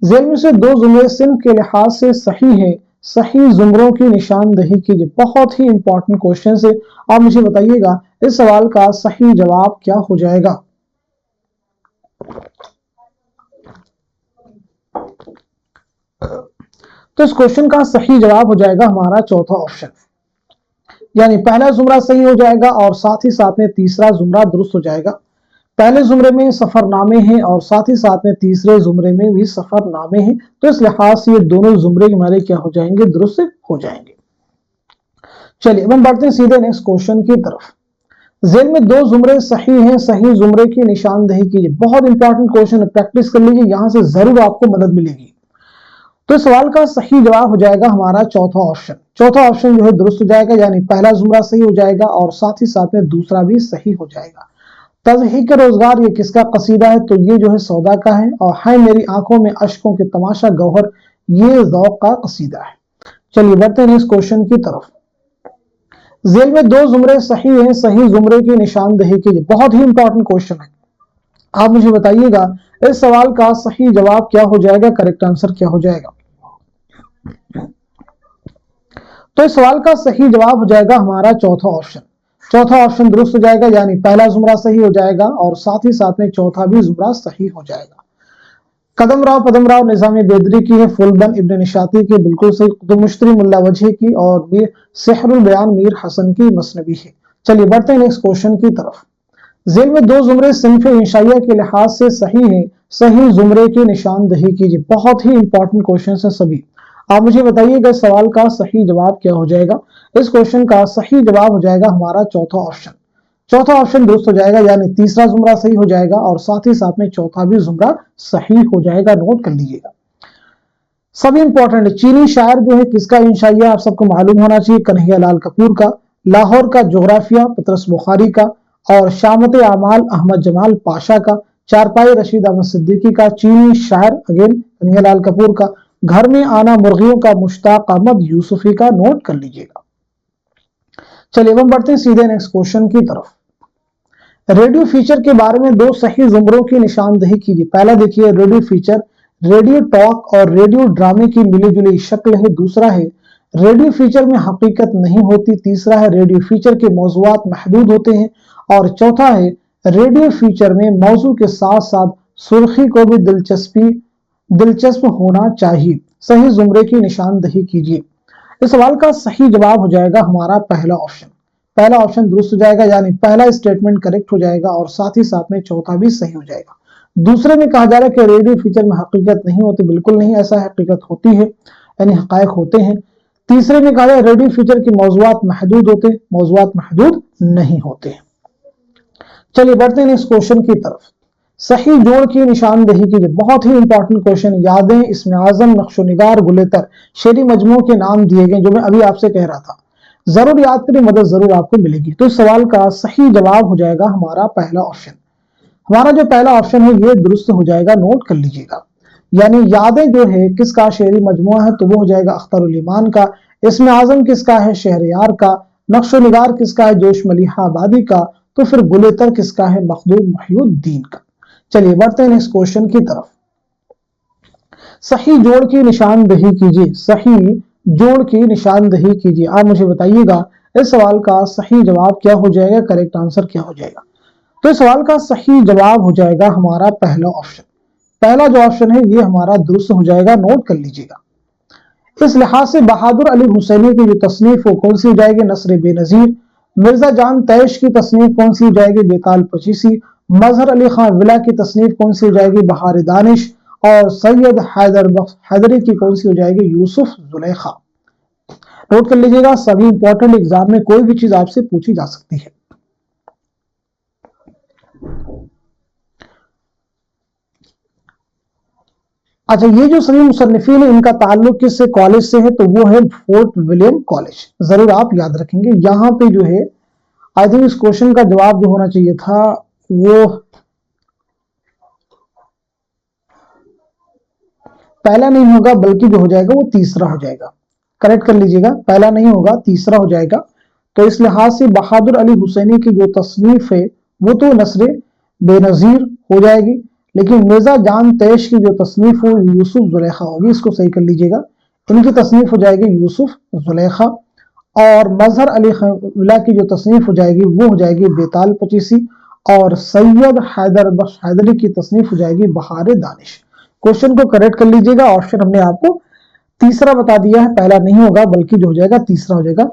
ذیل میں سے دو زمرے صنف کے لحاظ سے صحیح ہیں، صحیح زمروں کی نشاندہی کیجیے۔ بہت ہی امپورٹنٹ کوشچن ہے، آپ مجھے بتائیے گا اس سوال کا صحیح جواب کیا ہو جائے گا؟ تو اس کوشچن کا صحیح جواب ہو جائے گا ہمارا چوتھا آپشن، یعنی پہلا زمرہ صحیح ہو جائے گا اور ساتھ ہی ساتھ میں تیسرا زمرہ درست ہو جائے گا۔ पहले जुमरे में सफरनामे हैं और साथ ही साथ में तीसरे जुमरे में भी सफरनामे हैं, तो इस लिहाज से ये दोनों जुमरे हमारे क्या हो जाएंगे, दुरुस्त हो जाएंगे। चलिए अब हम बढ़ते हैं सीधे नेक्स्ट क्वेश्चन की तरफ। जेल में दो जुमरे सही हैं, सही जुमरे की निशानदेही कीजिए। बहुत इंपॉर्टेंट क्वेश्चन है, प्रैक्टिस कर लीजिए, यहां से जरूर आपको मदद मिलेगी। तो सवाल का सही जवाब हो जाएगा हमारा चौथा ऑप्शन। चौथा ऑप्शन जो है दुरुस्त हो जाएगा, यानी पहला जुमरा सही हो जाएगा और साथ ही साथ में दूसरा भी सही हो जाएगा। तज़हीक रोजगार ये किसका कसीदा है, तो ये जो है सौदा का है, और है मेरी आंखों में अश्कों के तमाशा गौहर ये ज़ौक़ का कसीदा है। चलिए बढ़ते हैं इस क्वेश्चन की तरफ। जेल में दो जुमरे सही हैं, सही जुमरे की निशानदेही कीजिए। बहुत ही इंपॉर्टेंट क्वेश्चन है, आप मुझे बताइएगा इस सवाल का सही जवाब क्या हो जाएगा, करेक्ट आंसर क्या हो जाएगा। तो इस सवाल का सही जवाब हो जाएगा हमारा चौथा ऑप्शन। चौथा ऑप्शन दुरुस्त हो जाएगा, यानी पहला जुमरा सही हो जाएगा और साथ ही साथ में चौथा भी जुमरा सही हो जाएगा। कदम राव पदम राव निजामी बेदरी की है, फुलबन इब्न निशाती की बिल्कुल सही, कुतुब मुश्तरी मुल्ला वजही की, और मीर सेहरुल बयान मीर हसन की मसनवी है। चलिए बढ़ते हैं नेक्स्ट क्वेश्चन की तरफ। जेल में दो जुमरे सिन्फ इंशाइया के लिहाज से सही हैं, सही जुमरे की निशानदेही कीजिए। बहुत ही इंपॉर्टेंट क्वेश्चन है सभी, आप मुझे बताइएगा सवाल का सही जवाब क्या हो जाएगा। इस क्वेश्चन का सही जवाब हो जाएगा हमारा चौथा ऑप्शन। चौथा ऑप्शन दुरुस्त हो जाएगा, यानी तीसरा जुमरा सही हो जाएगा और साथ ही साथ में चौथा भी जुमरा सही हो जाएगा, नोट कर लीजिएगा। सभी इंपॉर्टेंट है। चीनी शायर जो है किसका इंशाइया आप सबको मालूम होना चाहिए, कन्हैया लाल कपूर का। लाहौर का जोग्राफिया पतरस बुखारी का, और शामत आमाल अहमद जमाल पाशा का। चारपाई रशीद अहमद सिद्दीकी का। चीनी शायर अगेन कन्हैया लाल कपूर का। घर में आना मुर्गियों का मुश्ताक अहमद यूसुफी का, नोट कर लीजिएगा। चलिए हम बढ़ते हैं सीधे नेक्स्ट क्वेश्चन की तरफ। रेडियो फीचर के बारे में दो सही जुमरों की निशानदेही कीजिए। पहला देखिए रेडियो फीचर, रेडियो टॉक और रेडियो ड्रामे की मिली जुली शक्ल है। दूसरा है रेडियो फीचर में हकीकत नहीं होती। तीसरा है रेडियो फीचर के मौज़ूआत महदूद होते हैं। और चौथा है रेडियो फीचर में मौजू के साथ साथ सुर्खी को भी दिलचस्प होना चाहिए। सही जुमरे की निशानदेही कीजिए। इस सवाल का सही जवाब हो जाएगा हमारा पहला ऑप्शन। पहला ऑप्शन दुरुस्त हो जाएगा, यानी पहला स्टेटमेंट करेक्ट हो जाएगा और साथ ही साथ में चौथा भी सही हो जाएगा। दूसरे में कहा जा रहा है कि रेडियो फीचर में हकीकत नहीं होती, बिल्कुल नहीं, ऐसा हकीकत होती है, यानी हकायक होते हैं। तीसरे में कहा जाए रेडियो फीचर के मौजूआत महदूद होते, मौजूआत महदूद नहीं होते। चलिए बढ़ते हैं इस क्वेश्चन की तरफ। सही जोड़ की निशानदेही कीजिए। बहुत ही इंपॉर्टेंट क्वेश्चन। यादें, इसमें आजम, नक्शोनिगार, गुलेतर, शेरी मजमू के नाम दिए गए जो मैं अभी आपसे कह रहा था, जरूर याद करें, मदद जरूर आपको मिलेगी। तो इस सवाल का सही जवाब हो जाएगा हमारा पहला ऑप्शन। हमारा जो पहला ऑप्शन है ये दुरुस्त हो जाएगा, नोट कर लीजिएगा। यानी यादें जो है किसका शेरी मजमुआ है, तो वो हो जाएगा अख्तर ईमान का। इसमें आजम किसका है, शहरयार का। नक्शोनिगार किसका है, जोश मलिहा आबादी का। तो फिर गुलेतर किसका है, मखदूम मुहिउद्दीन का। चलिए बढ़ते हैं नेक्स्ट क्वेश्चन की तरफ। सही जोड़ की निशानदेही कीजिए। सही जोड़ की निशानदेही कीजिए। आप मुझे बताइएगा इस सवाल का सही जवाब क्या हो जाएगा, करेक्ट आंसर क्या हो जाएगा। तो इस सवाल का सही जवाब हो जाएगा हमारा पहला ऑप्शन। पहला जो ऑप्शन है ये हमारा दुरुस्त हो जाएगा, नोट कर लीजिएगा। इस लिहाज से बहादुर अली हुसैनी की जो तसनीफ वो कौन सी हो जाएगी, नस्र बेनजीर। मिर्जा जान तैश की तसनीफ कौन सी हो जाएगी, बेताल पचीसी। मजहर अली खान विला की तसनीफ कौन सी हो जाएगी, बहार दानिश। और सैयद हैदरी की कौन सी हो जाएगी, यूसुफ जुलेखा। नोट कर लीजिएगा, सभी इंपॉर्टेंट एग्जाम में कोई भी चीज आपसे पूछी जा सकती है। अच्छा, ये जो सभी मुसन्निफीन है इनका ताल्लुक किस कॉलेज से है, तो वो है फोर्ट विलियम कॉलेज। जरूर आप याद रखेंगे। यहां पे जो है आई थिंक इस क्वेश्चन का जवाब जो होना चाहिए था वो पहला नहीं होगा, बल्कि जो हो जाएगा वो तीसरा हो जाएगा। करेक्ट कर लीजिएगा, पहला नहीं होगा, तीसरा हो जाएगा। तो इस लिहाज से बहादुर अली हुसैनी की जो तसनीफ है वो तो नस्र बेनजीर हो जाएगी, लेकिन मिर्जा जान तैश की जो तसनीफ हो यूसुफ जुलेखा होगी। इसको सही कर लीजिएगा, इनकी तसनीफ हो जाएगी यूसुफ जुलेखा। और मजहर अली विला की जो तसनीफ हो जाएगी वो हो जाएगी बेताल पचीसी। और सैयद हैदरी की तसनीफ हो जाएगी बहार दानिश। क्वेश्चन को करेक्ट कर लीजिएगा। ऑप्शन हमने आपको तीसरा बता दिया है, पहला नहीं होगा बल्कि जो हो जाएगा तीसरा हो जाएगा।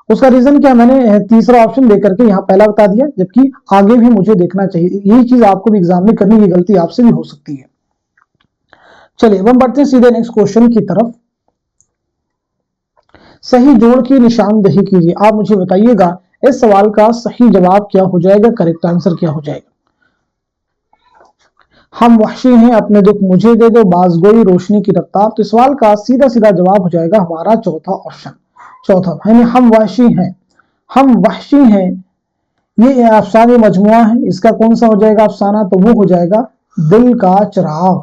उसका रीजन क्या, मैंने तीसरा ऑप्शन देकर के यहाँ पहला बता दिया, जबकि आगे भी मुझे देखना चाहिए। यही चीज आपको भी एग्जाम में करनी, की गलती आपसे भी हो सकती है। चलिए अब हम बढ़ते हैं सीधे नेक्स्ट क्वेश्चन की तरफ। सही जोड़ की निशानदेही कीजिए। आप मुझे बताइएगा इस सवाल का सही जवाब क्या हो जाएगा, करेक्ट आंसर क्या हो जाएगा। हम वहशी हैं, अपने दुख मुझे दे दो, बाज़गोई रोशनी की रफ्तार। तो सवाल का सीधा सीधा जवाब हो जाएगा हमारा चौथा ऑप्शन, चौथा, यानी हम वहशी हैं, हम वहशी हैं। ये अफसाने मजमुआ है, इसका कौन सा हो जाएगा अफसाना, तो वो हो जाएगा दिल का चिराग।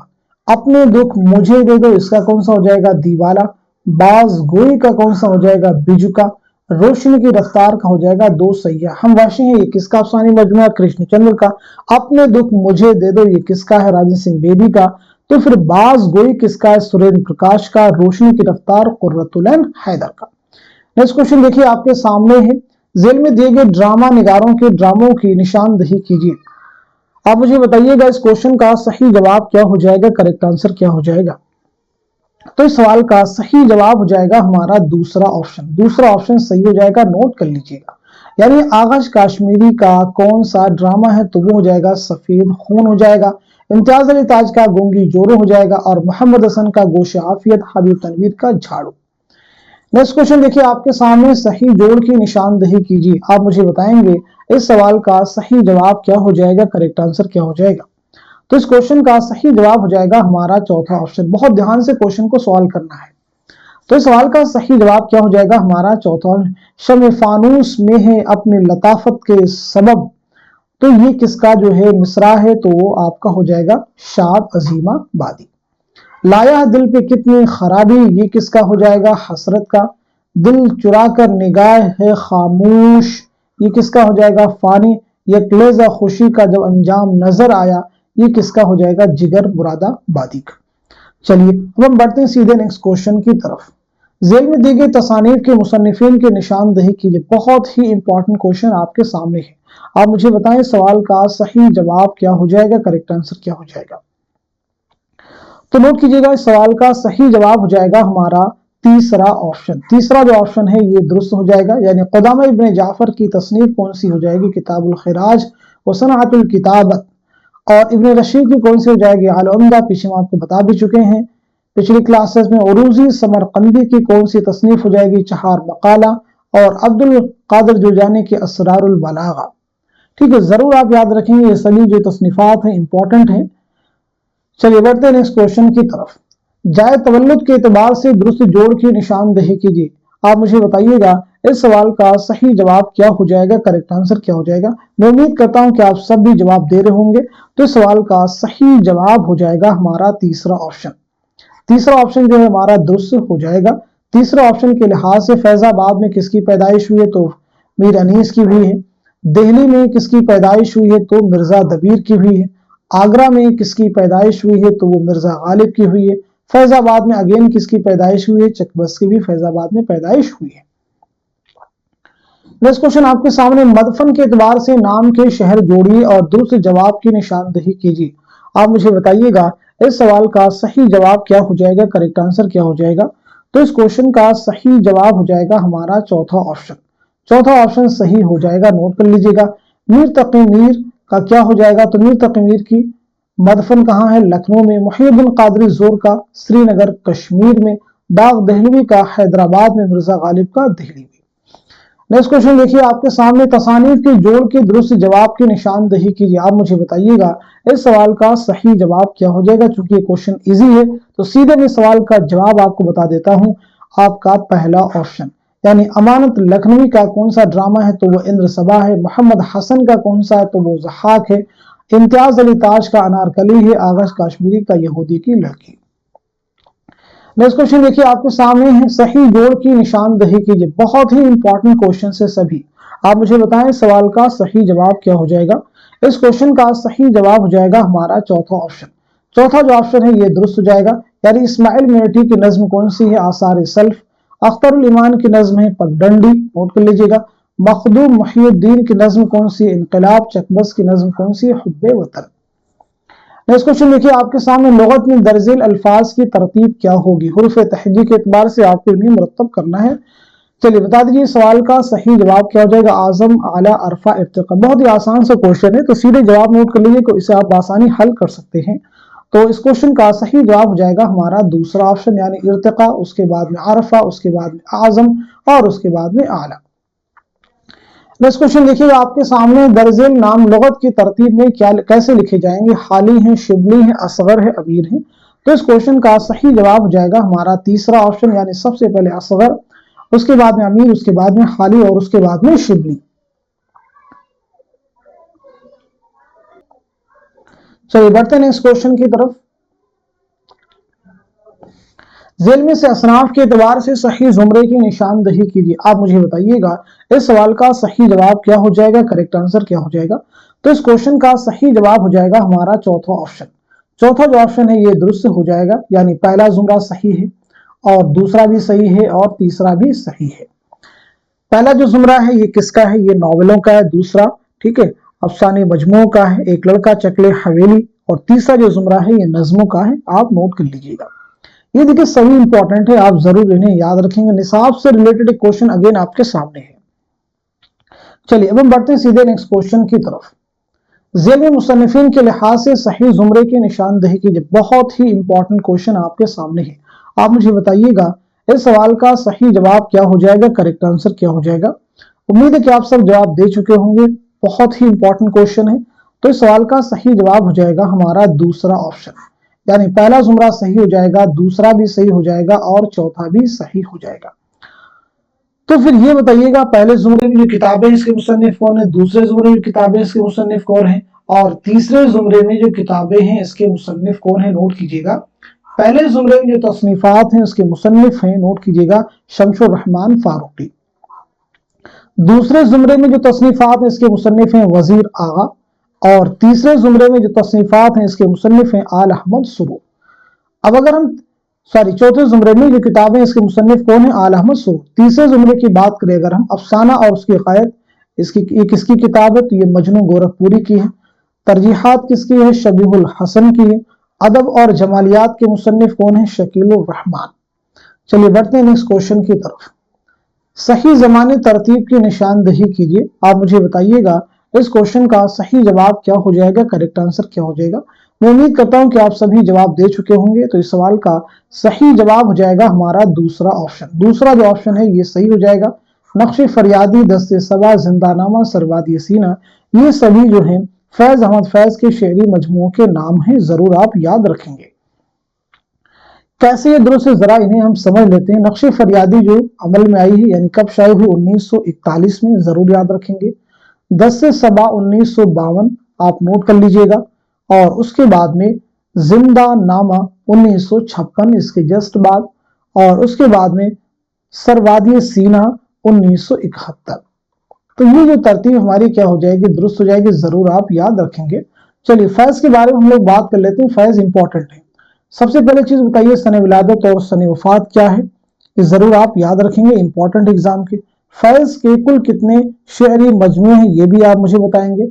अपने दुख मुझे दे दो, इसका कौन सा हो जाएगा दीवाला। बाज़गोई का कौन सा हो जाएगा बिजुका। रोशनी की रफ्तार का हो जाएगा दो सैया। हम वाशी हैं, ये किसका अफसानी मजमुआ, कृष्णचंद्र का। अपने दुख मुझे दे दो, ये किसका है, राजन सिंह बेदी का। तो फिर बाज़गोई किसका है, सुरेंद्र प्रकाश का। रोशनी की रफ्तार कुर्रतुल ऐन हैदर का। नेक्स्ट क्वेश्चन देखिए आपके सामने है, जेल में दिए गए ड्रामा निगारों के ड्रामों की निशानदेही कीजिए। आप मुझे बताइएगा इस क्वेश्चन का सही जवाब क्या हो जाएगा, करेक्ट आंसर क्या हो जाएगा। तो इस सवाल का सही जवाब हो जाएगा हमारा दूसरा ऑप्शन, दूसरा ऑप्शन सही हो जाएगा, नोट कर लीजिएगा। यानी आगाश काश्मीरी का कौन सा ड्रामा है, तो वो हो जाएगा सफेद खून हो जाएगा। इम्तियाज अली ताज का गूंगी जोरो हो जाएगा, और मोहम्मद हसन का गोशे आफियत, हबीब तनवीर का झाड़ू। नेक्स्ट क्वेश्चन देखिए आपके सामने, सही जोड़ की निशानदेही कीजिए। आप मुझे बताएंगे इस सवाल का सही जवाब क्या हो जाएगा, करेक्ट आंसर क्या हो जाएगा। तो इस क्वेश्चन का सही जवाब हो जाएगा हमारा चौथा ऑप्शन। बहुत ध्यान से क्वेश्चन को सॉल्व करना है। तो इस सवाल का सही जवाब क्या हो जाएगा हमारा चौथा, शमे फानूस में है अपने लताफत के सबब। तो ये किसका जो है मिसरा है, तो वो आपका हो जाएगा शाद अजीमा बादी। लाया दिल पे कितनी खराबी, ये किसका हो जाएगा हसरत का। दिल चुरा कर निगाह है खामोश, ये किसका हो जाएगा फानी। यकलेजा खुशी का जब अंजाम नजर आया, ये किसका हो जाएगा जिगर मुरादाबादी का। चलिए अब हम बढ़ते हैं सीधे नेक्स्ट क्वेश्चन की तरफ। जेल में दी गई तसानीफ के मुसन्निफीन की निशानदेही कीजिए। बहुत ही इंपॉर्टेंट क्वेश्चन आपके सामने है। आप मुझे बताएं सवाल का सही जवाब क्या हो जाएगा, करेक्ट आंसर क्या हो जाएगा। तो नोट कीजिएगा इस सवाल का सही जवाब हो जाएगा हमारा तीसरा ऑप्शन। तीसरा जो ऑप्शन है ये दुरुस्त हो जाएगा। यानी क़ुदामा इब्न जाफर की तसनीफ कौन सी हो जाएगी, किताबुल खिराज व सनअतुल किताबत। और इब्न रशीद की कौन सी हो जाएगी, अल उम्दा, पीछे हम आपको बता भी चुके हैं पिछली क्लासेस में। उरूजी समरकंदी की कौन सी तसनीफ हो जाएगी, चहार मकाला। और अब्दुल कादिर जुरजानी की असरारुल बलागा। ठीक है, जरूर आप याद रखेंगे, ये सभी जो तसनीफात हैं इंपॉर्टेंट हैं। चलिए बढ़ते हैं नेक्स्ट क्वेश्चन की तरफ। जाए तवल्लुद के एतबार से दुरुस्त जोड़ की निशानदेही कीजिए। आप मुझे बताइएगा इस सवाल का सही जवाब क्या हो जाएगा, करेक्ट आंसर क्या हो जाएगा। मैं उम्मीद करता हूं कि आप सब भी जवाब दे रहे होंगे। तो इस सवाल का सही जवाब हो जाएगा हमारा तीसरा ऑप्शन। तीसरा ऑप्शन जो है हमारा दुरुस्त हो जाएगा। तीसरा ऑप्शन के लिहाज से फैजाबाद में किसकी पैदाइश हुई है, तो मीर अनीस की हुई है। दिल्ली में किसकी पैदाइश हुई है, तो मिर्जा दबीर की हुई है। आगरा में किसकी पैदाइश हुई है, तो वो मिर्जा गालिब की हुई है। फैजाबाद में अगेन किसकी पैदाइश हुई है, चकबस की भी फैजाबाद में पैदाइश हुई है। नेक्स्ट क्वेश्चन आपके सामने, मदफन के एतबार से नाम के शहर जोड़िए और दुरुस्त जवाब की निशानदेही कीजिए। आप मुझे बताइएगा इस सवाल का सही जवाब क्या हो जाएगा, करेक्ट आंसर क्या हो जाएगा। तो इस क्वेश्चन का सही जवाब हो जाएगा हमारा चौथा ऑप्शन। चौथा ऑप्शन सही हो जाएगा, नोट कर लीजिएगा। मीर तकी मीर का क्या हो जाएगा, तो मीर तकी मीर की मदफन कहाँ है, लखनऊ में। मुहीउद्दीन कादरी जोर का श्रीनगर कश्मीर में। दाग दहलवी का हैदराबाद में। मिर्जा गालिब का दिल्ली में। नेक्स्ट क्वेश्चन देखिए आपके सामने, तसानीफ के जोड़ के दुरुस्त जवाब की निशानदेही कीजिए। आप मुझे बताइएगा इस सवाल का सही जवाब क्या हो जाएगा। चूंकि ये क्वेश्चन इजी है तो सीधे मैं सवाल का जवाब आपको बता देता हूं। आपका पहला ऑप्शन, यानी अमानत लखनवी का कौन सा ड्रामा है, तो वो इंद्र सबा है। मोहम्मद हसन का कौन सा है, तो वो ज़हाक है। इम्तियाज अली ताज का अनारकली है। आगाश काश्मीरी का यहूदी की लड़की। नेक्स्ट क्वेश्चन देखिए आपके सामने है, सही जोड़ की निशानदेही कीजिए। बहुत ही इंपॉर्टेंट क्वेश्चन है सभी। आप मुझे बताएं सवाल का सही जवाब क्या हो जाएगा। इस क्वेश्चन का सही जवाब हो जाएगा हमारा चौथा ऑप्शन। चौथा जो ऑप्शन है ये दुरुस्त हो जाएगा। यानी इस्माइल मिर्टी की नज्म कौन सी है, आसार सल्फ। अख्तरुल ईमान की नज्म है पगडंडी, नोट कर लीजिएगा। मखदूम मुहिउद्दीन की नज्म कौन सी, इनकलाब। चकबस की नज्म कौन सी, हुब्बे वतन। नेक्स्ट क्वेश्चन देखिए आपके सामने, लुगत में दर्जिल अल्फाज की तरतीब क्या होगी। हुर्फ तहजी के एतबार से आपको इन्हें मुरतब करना है। चलिए बता दीजिए सवाल का सही जवाब क्या हो जाएगा। आजम, आला, अरफा, इर्तिका। बहुत ही आसान सा क्वेश्चन है, तो सीधे जवाब नोट कर लीजिए, तो इसे आप आसानी हल कर सकते हैं। तो इस क्वेश्चन का सही जवाब हो जाएगा हमारा दूसरा ऑप्शन, यानी इर्तिका, उसके बाद में अरफा, उसके बाद में आजम और उसके बाद में आला। नेक्स्ट क्वेश्चन देखिएगा आपके सामने, दर्जेल नाम लुगत की तरतीब में क्या कैसे लिखे जाएंगे। हाली है, शिबली है, असगर है, अमीर है। तो इस क्वेश्चन का सही जवाब हो जाएगा हमारा तीसरा ऑप्शन, यानी सबसे पहले असगर, उसके बाद में अमीर, उसके बाद में हाली और उसके बाद में शिबली। चलिए बढ़ते हैं नेक्स्ट क्वेश्चन की तरफ। जेल में से असनाफ के एतबार से सही जुमरे की निशानदही कीजिए। आप मुझे बताइएगा इस सवाल का सही जवाब क्या हो जाएगा, करेक्ट आंसर क्या हो जाएगा। तो इस क्वेश्चन का सही जवाब हो जाएगा हमारा चौथा ऑप्शन। चौथा जो ऑप्शन है ये दुरुस्त हो जाएगा, यानी पहला जुमरा सही है और दूसरा भी सही है और तीसरा भी सही है। पहला जो जुमरा है ये किसका है, ये नॉवेलों का है। दूसरा, ठीक है, अफसाने मजमुओं का है, एक लड़का चकले हवेली। और तीसरा जो जुमरा है ये नज्मों का है। आप नोट कर लीजिएगा, ये देखिए सभी इंपॉर्टेंट है, आप जरूर इन्हें याद रखेंगे। निसाब से रिलेटेड एक क्वेश्चन अगेन आपके सामने है। चलिए अब हम बढ़ते हैं सीधे नेक्स्ट क्वेश्चन की तरफ। जेल में मुसन्निफिन के लिहाज से सही जुमरे की निशानदही कीजिए। बहुत ही इंपॉर्टेंट क्वेश्चन आपके सामने है। आप मुझे बताइएगा इस सवाल का सही जवाब क्या हो जाएगा, करेक्ट आंसर क्या हो जाएगा। उम्मीद है कि आप सब जवाब दे चुके होंगे। बहुत ही इंपॉर्टेंट क्वेश्चन है। तो इस सवाल का सही जवाब हो जाएगा हमारा दूसरा ऑप्शन, यानी पहला जुमरा सही हो जाएगा, दूसरा भी सही हो जाएगा और चौथा भी सही हो जाएगा। तो फिर ये बताइएगा पहले जुमरे में जो किताबें इसके मुसन्निफ कौन है, दूसरे जुमरे में किताबें इसके मुसन्निफ कौन है और तीसरे जुमरे में जो किताबें हैं इसके मुसन्निफ कौन है। नोट कीजिएगा, पहले जुमरे में जो तसनीफात हैं उसके मुसन्निफ हैं, नोट कीजिएगा, शमशुर रहमान फारूकी। दूसरे जुमरे में जो तसनीफात हैं इसके मुसन्निफ हैं वजीर आगा। और तीसरे जुमरे में जो तसनीफात हैं इसके मुसन्निफ हैं आल अहमद सुरू। अब अगर हम चौथे जुमरे में जो किताबें इसके मुसन्निफ कौन है, आल अहमद सुरू। तीसरे जुमरे की बात करें अगर हम, अफसाना और उसकी क़ायद, ये किसकी किताब है, तो ये मजनू गोरखपुरी की है। तरजीहात किसकी है, शबीहुल हसन की है। अदब और जमालियात के मुसन्निफ कौन है, शकीलुर रहमान। चलिए बढ़ते हैं नेक्स्ट क्वेश्चन की तरफ। सही ज़मानी तरतीब की निशानदही कीजिए। आप मुझे बताइएगा इस क्वेश्चन का सही जवाब क्या हो जाएगा, करेक्ट आंसर क्या हो जाएगा। मैं उम्मीद करता हूं कि आप सभी जवाब दे चुके होंगे। तो इस सवाल का सही जवाब हो जाएगा हमारा दूसरा ऑप्शन। दूसरा जो ऑप्शन है ये सही हो जाएगा। नक्श फरियादी, दस्ते सबा, जिंदानामा, सरवादी सीना, ये सभी जो है फैज अहमद फैज के शेरी मजमुओं के नाम हैं, जरूर आप याद रखेंगे। कैसे ये दुरुस्त है जरा इन्हें हम समझ लेते हैं। नक्श फरियादी जो अमल में आई है, यानी कब शाये हुई, 1941 में, जरूर याद रखेंगे। 10 से सबा 1952 आप नोट कर लीजिएगा। और उसके बाद में जिंदा नामा 1956 इसके जस्ट बाद। और उसके बाद में सरवादी सीना 1971। तो ये जो तरतीब हमारी क्या हो जाएगी, दुरुस्त हो जाएगी, जरूर आप याद रखेंगे। चलिए फैज के बारे में हम लोग बात कर लेते हैं। फैज इंपॉर्टेंट है। सबसे पहले चीज बताइए सन विलादत और सन वफात क्या है, ये जरूर आप याद रखेंगे, इंपॉर्टेंट एग्जाम के। फैज के कुल कितने शेरी मजमूए हैं ये भी आप मुझे बताएंगे।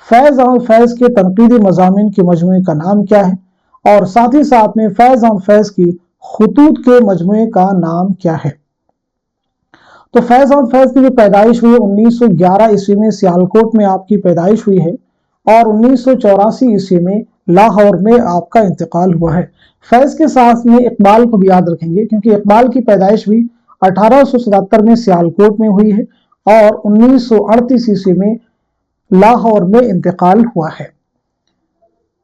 फैज अहमद फैज के तनकीदी मज़ामीन के मजमूए का नाम क्या है, और साथ ही साथ में फैज अहमद फैज की खुतूत के मजमूए का नाम क्या है। तो फैज अहमद फैज की जो पैदाइश हुई है 1911 ईस्वी में सियालकोट में आपकी पैदाइश हुई है, और 1984 ईस्वी में लाहौर में आपका इंतकाल हुआ है। फैज के साथ में इकबाल को भी याद रखेंगे, क्योंकि इकबाल की पैदाइश भी 1877 में सियालकोट में हुई है और 1938 ईस्वी में लाहौर में इंतकाल हुआ है।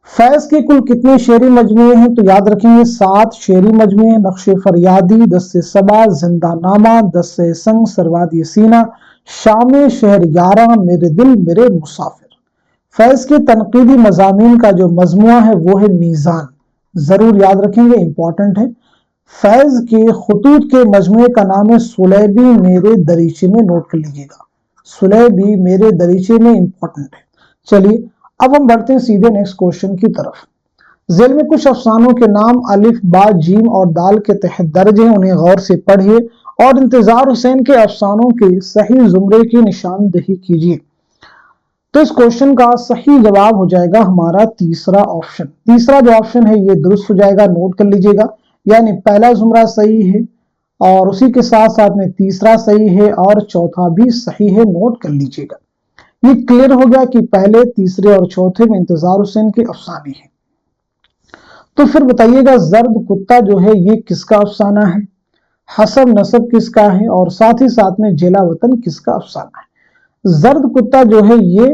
फैज के कुल कितने शेरी मजमूए हैं, तो याद रखेंगे 7 शेरी मजमूए। नक्श फरियादी, दस्ते सबा, जिंदानामा, दस्ते संग, सरवादी सीना, शाम शहर यारा, मेरे दिल मेरे मुसाफिर। फैज के तनकीदी मज़ामीन का जो मजमुआ है वो है मीज़ान, जरूर याद रखेंगे, इंपॉर्टेंट है। फैज के खुतूत के मजमुए का नाम है सुलेबी मेरे दरीचे में, नोट कर लीजिएगा, सुलेबी मेरे दरीचे में, इंपॉर्टेंट है। चलिए अब हम बढ़ते हैं सीधे नेक्स्ट क्वेश्चन की तरफ। जेल में कुछ अफसानों के नाम अलिफ, बा, जीम और दाल के तहत दर्ज हैं, उन्हें गौर से पढ़िए और इंतजार हुसैन के अफसानों के सही जुमरे की निशानदही कीजिए। तो इस क्वेश्चन का सही जवाब हो जाएगा हमारा तीसरा ऑप्शन। तीसरा जो ऑप्शन है ये दुरुस्त हो जाएगा, नोट कर लीजिएगा, यानी पहला जुमरा सही है, और उसी के साथ साथ में तीसरा सही है और चौथा भी सही है, नोट कर लीजिएगा। ये क्लियर हो गया कि पहले, तीसरे और चौथे में इंतजार हुसैन के अफसाने हैं। तो फिर बताइएगा जर्द कुत्ता जो है ये किसका अफसाना है, हसब नसब किसका है, और साथ ही साथ में जेला वतन किसका अफसाना है। जर्द कुत्ता जो है ये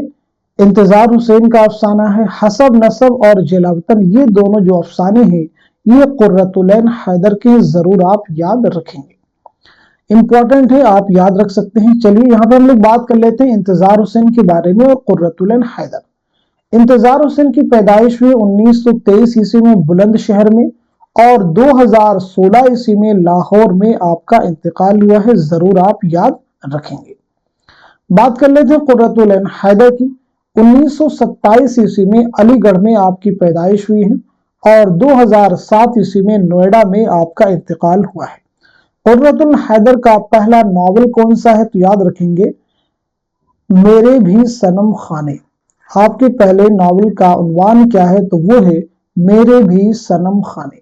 इंतजार हुसैन का अफसाना है। हसब नसब और जेला वतन ये दोनों जो अफसाने हैं ये कुर्रतुल ऐन हैदर के, जरूर आप याद रखेंगे, इंपॉर्टेंट है, आप याद रख सकते हैं। चलिए यहाँ पे हम लोग बात कर लेते हैं इंतजार हुसैन के बारे में और कुर्रतुल ऐन हैदर। इंतजार हुसैन की पैदाइश हुई 1923 ईस्वी में बुलंदशहर में और 2016 ईस्वी में लाहौर में आपका इंतकाल हुआ है, जरूर आप याद रखेंगे। बात कर लेते हैं कुर्रतुल ऐन हैदर की। 1927 ईस्वी में अलीगढ़ में आपकी पैदाइश हुई है और 2007 ईस्वी में नोएडा में आपका इंतकाल हुआ है। कुर्रतुल हैदर का पहला नॉवल कौन सा है, तो याद रखेंगे मेरे भी सनम खाने। आपके पहले नॉवल का उन्वान क्या है, तो वो है मेरे भी सनम खाने।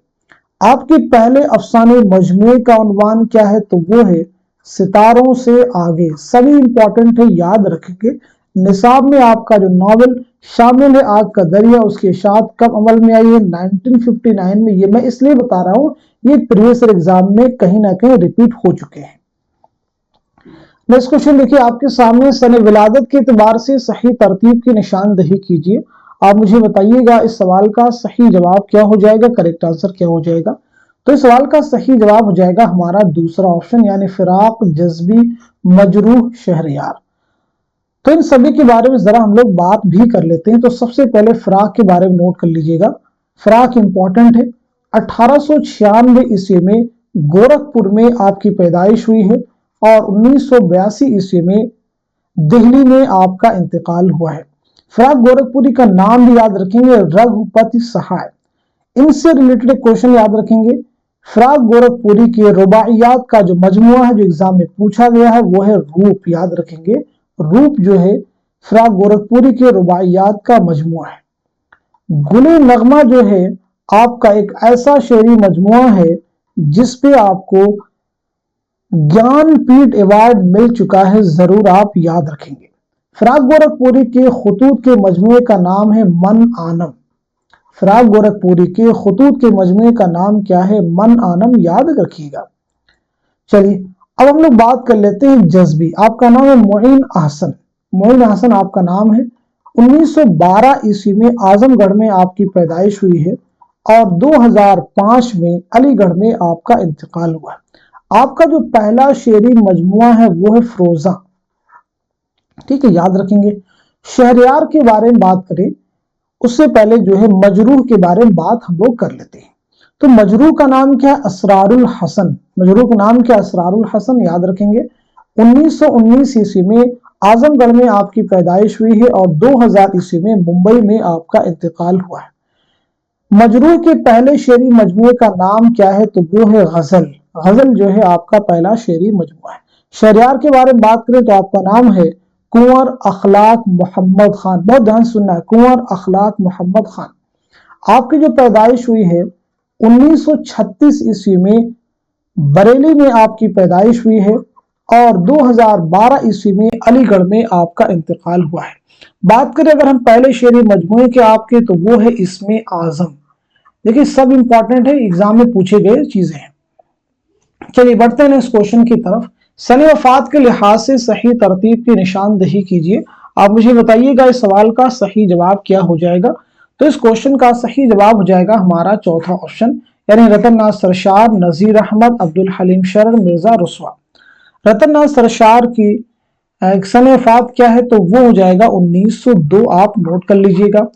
आपके पहले अफसाने मजमूए का उन्वान क्या है, तो वो है सितारों से आगे। सभी इंपॉर्टेंट है, याद रखेंगे। निसाब में आपका जो नॉवल शामिल है आग का दरिया, उसकी इशाअत कब अमल में आई है, 1959 में। ये मैं इसलिए बता रहा हूं, ये प्रीवियस एग्जाम में कहीं ना कहीं रिपीट हो चुके हैं। नेक्स्ट क्वेश्चन देखिए आपके सामने, सन विलादत के एतबार से सही तरतीब की निशानदही कीजिए। आप मुझे बताइएगा इस सवाल का सही जवाब क्या हो जाएगा, करेक्ट आंसर क्या हो जाएगा। तो इस सवाल का सही जवाब हो जाएगा हमारा दूसरा ऑप्शन, यानी फिराक, जज्बी, मजरूह, शहरयार। तो इन सभी के बारे में जरा हम लोग बात भी कर लेते हैं। तो सबसे पहले फिराक के बारे में नोट कर लीजिएगा। फिराक इंपॉर्टेंट है। 1896 ईस्वी में गोरखपुर में आपकी पैदाइश हुई है और 1982 ईस्वी में दिल्ली में आपका इंतकाल हुआ है। फिराक गोरखपुरी का नाम भी याद रखेंगे, रघुपति सहाय। इनसे रिलेटेड क्वेश्चन याद रखेंगे। फिराक गोरखपुरी के रुबाइयात का जो मजमुआ है, जो एग्जाम में पूछा गया है, वो है रूप। याद रखेंगे, रूप जो है फिराक गोरखपुरी के रुबाइयात का मजमुआ है। गुले नगमा जो है आपका एक ऐसा शेरी मजमुआ है जिसपे आपको ज्ञानपीठ अवार्ड मिल चुका है, जरूर आप याद रखेंगे। फिराक गोरखपुरी के खुतूत के मजमुए का नाम है मन आनम। फिराक गोरखपुरी के खुतूत के मजमुए का नाम क्या है, मन आनम, याद रखिएगा। चलिए अब हम लोग बात कर लेते हैं जज्बी। आपका नाम है मोइन अहसन। मोइन अहसन आपका नाम है। 1912 ईस्वी में आजमगढ़ में आपकी पैदाइश हुई है और 2005 में अलीगढ़ में आपका इंतकाल हुआ। आपका जो पहला शेरी मजमुआ है वो है फरोजा। ठीक है, याद रखेंगे। शहरयार के बारे में बात करें उससे पहले जो है मजरूह के बारे में बात हम लोग कर लेते हैं। तो मजरूह का नाम क्या है, असरारुल हसन। मजरूह का नाम क्या, असरारुल हसन, याद रखेंगे। 1919 ईस्वी में आजमगढ़ में आपकी पैदाइश हुई है और 2000 ईस्वी में मुंबई में आपका इंतकाल हुआ है। मजरूह के पहले शेरी मजमुए का नाम क्या है, तो वो है गजल। गजल जो है आपका पहला शेरी मजमुआ है। शहरयार के बारे में बात करें तो आपका नाम है कुंवर अखलाक मोहम्मद खान। बहुत ध्यान सुनना है, कुंवर अखलाक मोहम्मद खान। आपकी जो पैदाइश हुई है 1936 ईस्वी में बरेली में आपकी पैदाइश हुई है और 2012 ईस्वी में अलीगढ़ में आपका इंतकाल हुआ है। बात करें अगर हम पहले शेरी मजमुए के आपके, तो वो है इसमें आजम। देखिए सब इंपॉर्टेंट है, एग्जाम में पूछे गए चीजें हैं। चलिए बढ़ते हैं इस क्वेश्चन की तरफ। सने वफात के लिहाज से सही तरतीब की निशानदही कीजिए। आप मुझे बताइएगा इस सवाल का सही जवाब क्या हो जाएगा। तो इस क्वेश्चन का सही जवाब हो जाएगा हमारा चौथा ऑप्शन, यानी रतन नाथ सरशार, नजीर अहमद, अब्दुल हलीम शरण, मिर्जा रुस्वा। रतन नाथ सरशार की सने वफात क्या है, तो वो हो जाएगा 1902, आप नोट कर लीजिएगा।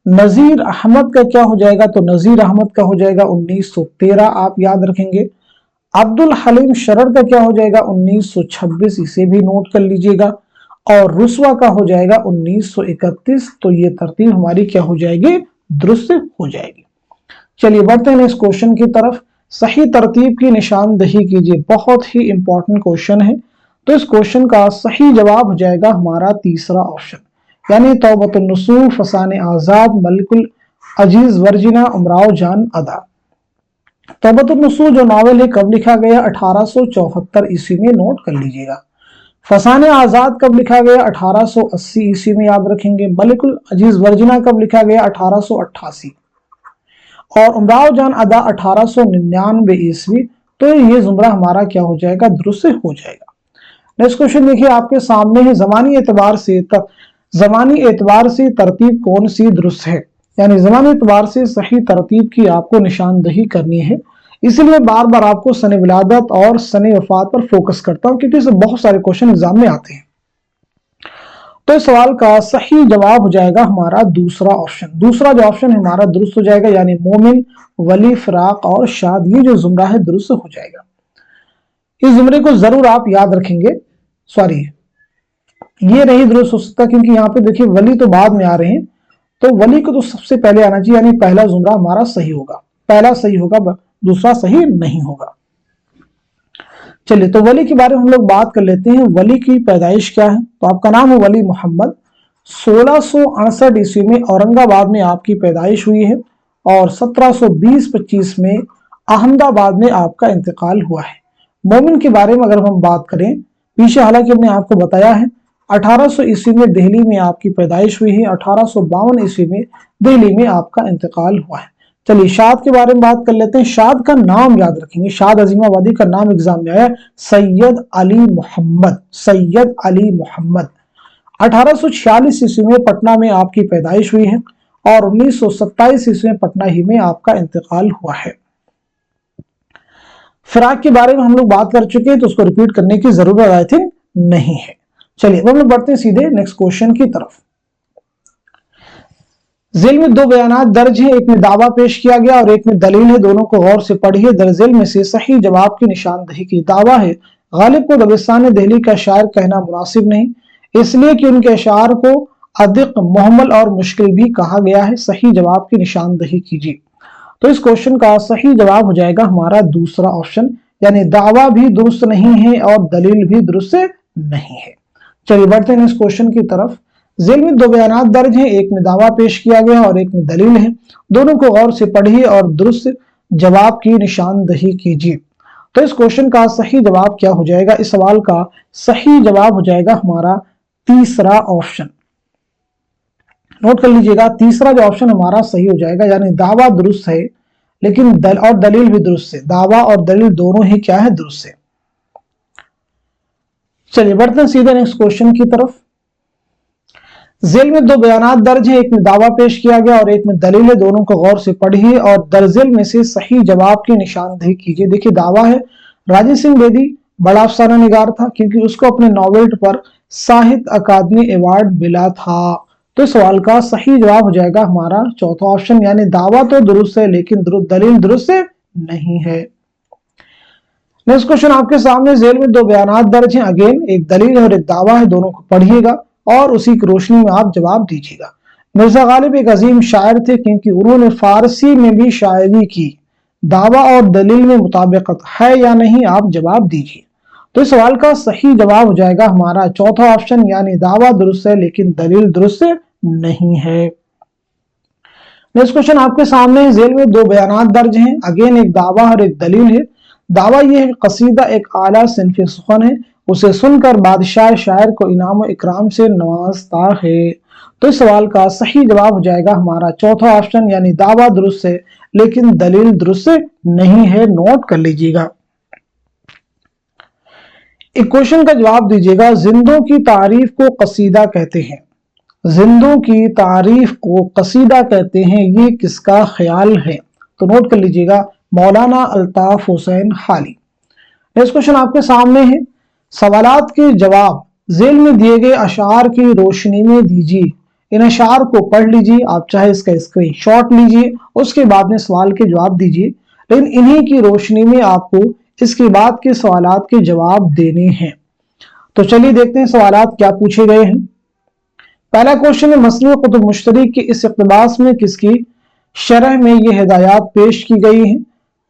नजीर अहमद का क्या हो जाएगा, तो नजीर अहमद का हो जाएगा 1913, आप याद रखेंगे। अब्दुल हलीम शरण का क्या हो जाएगा 1926, इसे भी नोट कर लीजिएगा। और रुस्वा का हो जाएगा 1931। तो ये तरतीब हमारी क्या हो जाएगी, दुरुस्त हो जाएगी। चलिए बढ़ते हैं इस क्वेश्चन की तरफ। सही तरतीब की निशानदही कीजिए, बहुत ही इंपॉर्टेंट क्वेश्चन है। तो इस क्वेश्चन का सही जवाब हो जाएगा हमारा तीसरा ऑप्शन, यानी तौबतुन नसूह, फसाने आजाद, मलिकुल अजीज वर्जिना, उमराव जान अदा। तौबतुन नसूह जो नॉवेल है कब लिखा गया? 1874 ईस्वी में, नोट कर लीजिएगा। फसाने आजाद कब लिखा गया? 1880 ईस्वी में, याद रखेंगे। मलिकुल अजीज वर्जिना कब लिखा गया? 1888। और उमराव जान अदा 1899 ईस्वी। तो ये जुमरा हमारा क्या हो जाएगा? दुरुस्त हो जाएगा। नेक्स्ट क्वेश्चन देखिए आपके सामने है, जमानी एतबार से तरतीब कौन सी दुरुस्त है? यानी जमानी एतबार से सही तरतीब की आपको निशानदही करनी है। इसलिए बार बार आपको सने विलादत और सने वफात पर फोकस करता हूं, क्योंकि इससे बहुत सारे क्वेश्चन एग्जाम में आते हैं। तो इस सवाल का सही जवाब हो जाएगा हमारा दूसरा ऑप्शन। दूसरा जो ऑप्शन हमारा दुरुस्त हो जाएगा, यानी मोमिन, वली, फराक और शाद, ये जो जुमरा है दुरुस्त हो जाएगा। इस जुमरे को जरूर आप याद रखेंगे। सॉरी, ये नहीं दुरुस्त हो सकता, क्योंकि यहाँ पे देखिए वली तो बाद में आ रहे हैं, तो वली को तो सबसे पहले आना चाहिए, यानी पहला जुमरा हमारा सही होगा। पहला सही होगा, दूसरा सही नहीं होगा। चलिए, तो वली के बारे में हम लोग बात कर लेते हैं। वली की पैदाइश क्या है? तो आपका नाम है वली मोहम्मद। 1668 ईस्वी में औरंगाबाद में आपकी पैदाइश हुई है और 1720-25 में अहमदाबाद में आपका इंतकाल हुआ है। मोमिन के बारे में अगर हम बात करें, पीछे हालांकि हमने आपको बताया है, 1800 ईस्वी में दिल्ली में आपकी पैदाइश हुई है, 1852 ईस्वी में दिल्ली में आपका इंतकाल हुआ है। चलिए, शाद के बारे में बात कर लेते हैं। शाद का नाम याद रखेंगे, शाद अजीमाबादी का नाम एग्जाम में आया, सैयद अली मोहम्मद। सैयद अली मोहम्मद 1846 ईस्वी में पटना में आपकी पैदाइश हुई है और 1927 ईस्वी में पटना ही में आपका इंतकाल हुआ है। फिराक के बारे में हम लोग बात कर चुके हैं, तो उसको रिपीट करने की जरूरत आई थिंक नहीं है। चलिए, अब हम लोग बढ़ते हैं सीधे नेक्स्ट क्वेश्चन की तरफ। जेल में दो बयानात दर्ज है, एक में दावा पेश किया गया और एक में दलील है, दोनों को गौर से पढ़िए। दरजेल में से सही जवाब की निशानदही की। दावा है, गालिब को दबिस्तान दिल्ली का शायर कहना मुनासिब नहीं, इसलिए कि उनके अशार को अदिक, मुहम्मल और मुश्किल भी कहा गया है। सही जवाब की निशानदही कीजिए। तो इस क्वेश्चन का सही जवाब हो जाएगा हमारा दूसरा ऑप्शन, यानी दावा भी दुरुस्त नहीं है और दलील भी दुरुस्त नहीं है। चलिए, बढ़ते हैं इस क्वेश्चन की तरफ। जेल में दो बयानात दर्ज हैं, एक में दावा पेश किया गया और एक में दलील है, दोनों को गौर से पढ़िए और दुरुस्त जवाब की निशानदही कीजिए। तो इस क्वेश्चन का सही जवाब क्या हो जाएगा? इस सवाल का सही जवाब हो जाएगा हमारा तीसरा ऑप्शन। नोट कर लीजिएगा, तीसरा जो ऑप्शन हमारा सही हो जाएगा, यानी दावा दुरुस्त है लेकिन दलील भी दुरुस्त है। दावा और दलील दोनों ही क्या है? दुरुस्त है। चलिए, बढ़ते हैं सीधे नेक्स्ट क्वेश्चन की तरफ। जेल में दो बयानात दर्ज है, एक में दावा पेश किया गया और एक में दलील है, दोनों को गौर से पढ़िए और दरजेल में से सही जवाब की निशानदही कीजिए। देखिए, दावा है, राजेंद्र सिंह बेदी बड़ा अफसाना निगार था, क्योंकि उसको अपने नॉवेल पर साहित्य अकादमी अवार्ड मिला था। तो सवाल का सही जवाब हो जाएगा हमारा चौथा ऑप्शन, यानी दावा तो दुरुस्त है लेकिन दलील दुरुस्त नहीं है। नेक्स्ट क्वेश्चन आपके सामने, जेल में दो बयानात दर्ज हैं, अगेन एक दलील और एक दावा है, दोनों को पढ़िएगा और उसी की रोशनी में आप जवाब दीजिएगा। मिर्जा गालिब एक अजीम शायर थे, क्योंकि उन्होंने फारसी में भी शायरी की। दावा और दलील में मुताबिकत है या नहीं, आप जवाब दीजिए। तो इस सवाल का सही जवाब हो जाएगा हमारा चौथा ऑप्शन, यानी दावा दुरुस्त है लेकिन दलील दुरुस्त नहीं है। नेक्स्ट क्वेश्चन आपके सामने, जेल में दो बयानात दर्ज हैं, अगेन एक दावा और एक दलील है। दावा यह है, कसीदा एक आला सिन्फ़े सुखन है, उसे सुनकर बादशाह शायर को इनाम और इकराम से नवाजता है। तो इस सवाल का सही जवाब हो जाएगा हमारा चौथा ऑप्शन, यानी दावा दुरुस्त है लेकिन दलील दुरुस्त नहीं है। नोट कर लीजिएगा। एक क्वेश्चन का जवाब दीजिएगा, जिंदों की तारीफ को कसीदा कहते हैं। जिंदों की तारीफ को कसीदा कहते हैं, ये किसका ख्याल है? तो नोट कर लीजिएगा, मौलाना अल्ताफ हुसैन खाली। नेक्स्ट क्वेश्चन आपके सामने है, सवालात के जवाब जेल में दिए गए अशार की रोशनी में दीजिए। इन अशार को पढ़ लीजिए, आप चाहे इसका स्क्रीनशॉट लीजिए, उसके बाद में सवाल के जवाब दीजिए, लेकिन इन्हीं की रोशनी में आपको इसके बाद के सवालात के जवाब देने हैं। तो चलिए देखते हैं सवालात क्या पूछे गए हैं। पहला क्वेश्चन है, मसनू कुतुब मुश्तरी के इस इक़्तिबास में किसकी शरह में ये हिदायत पेश की गई हैं?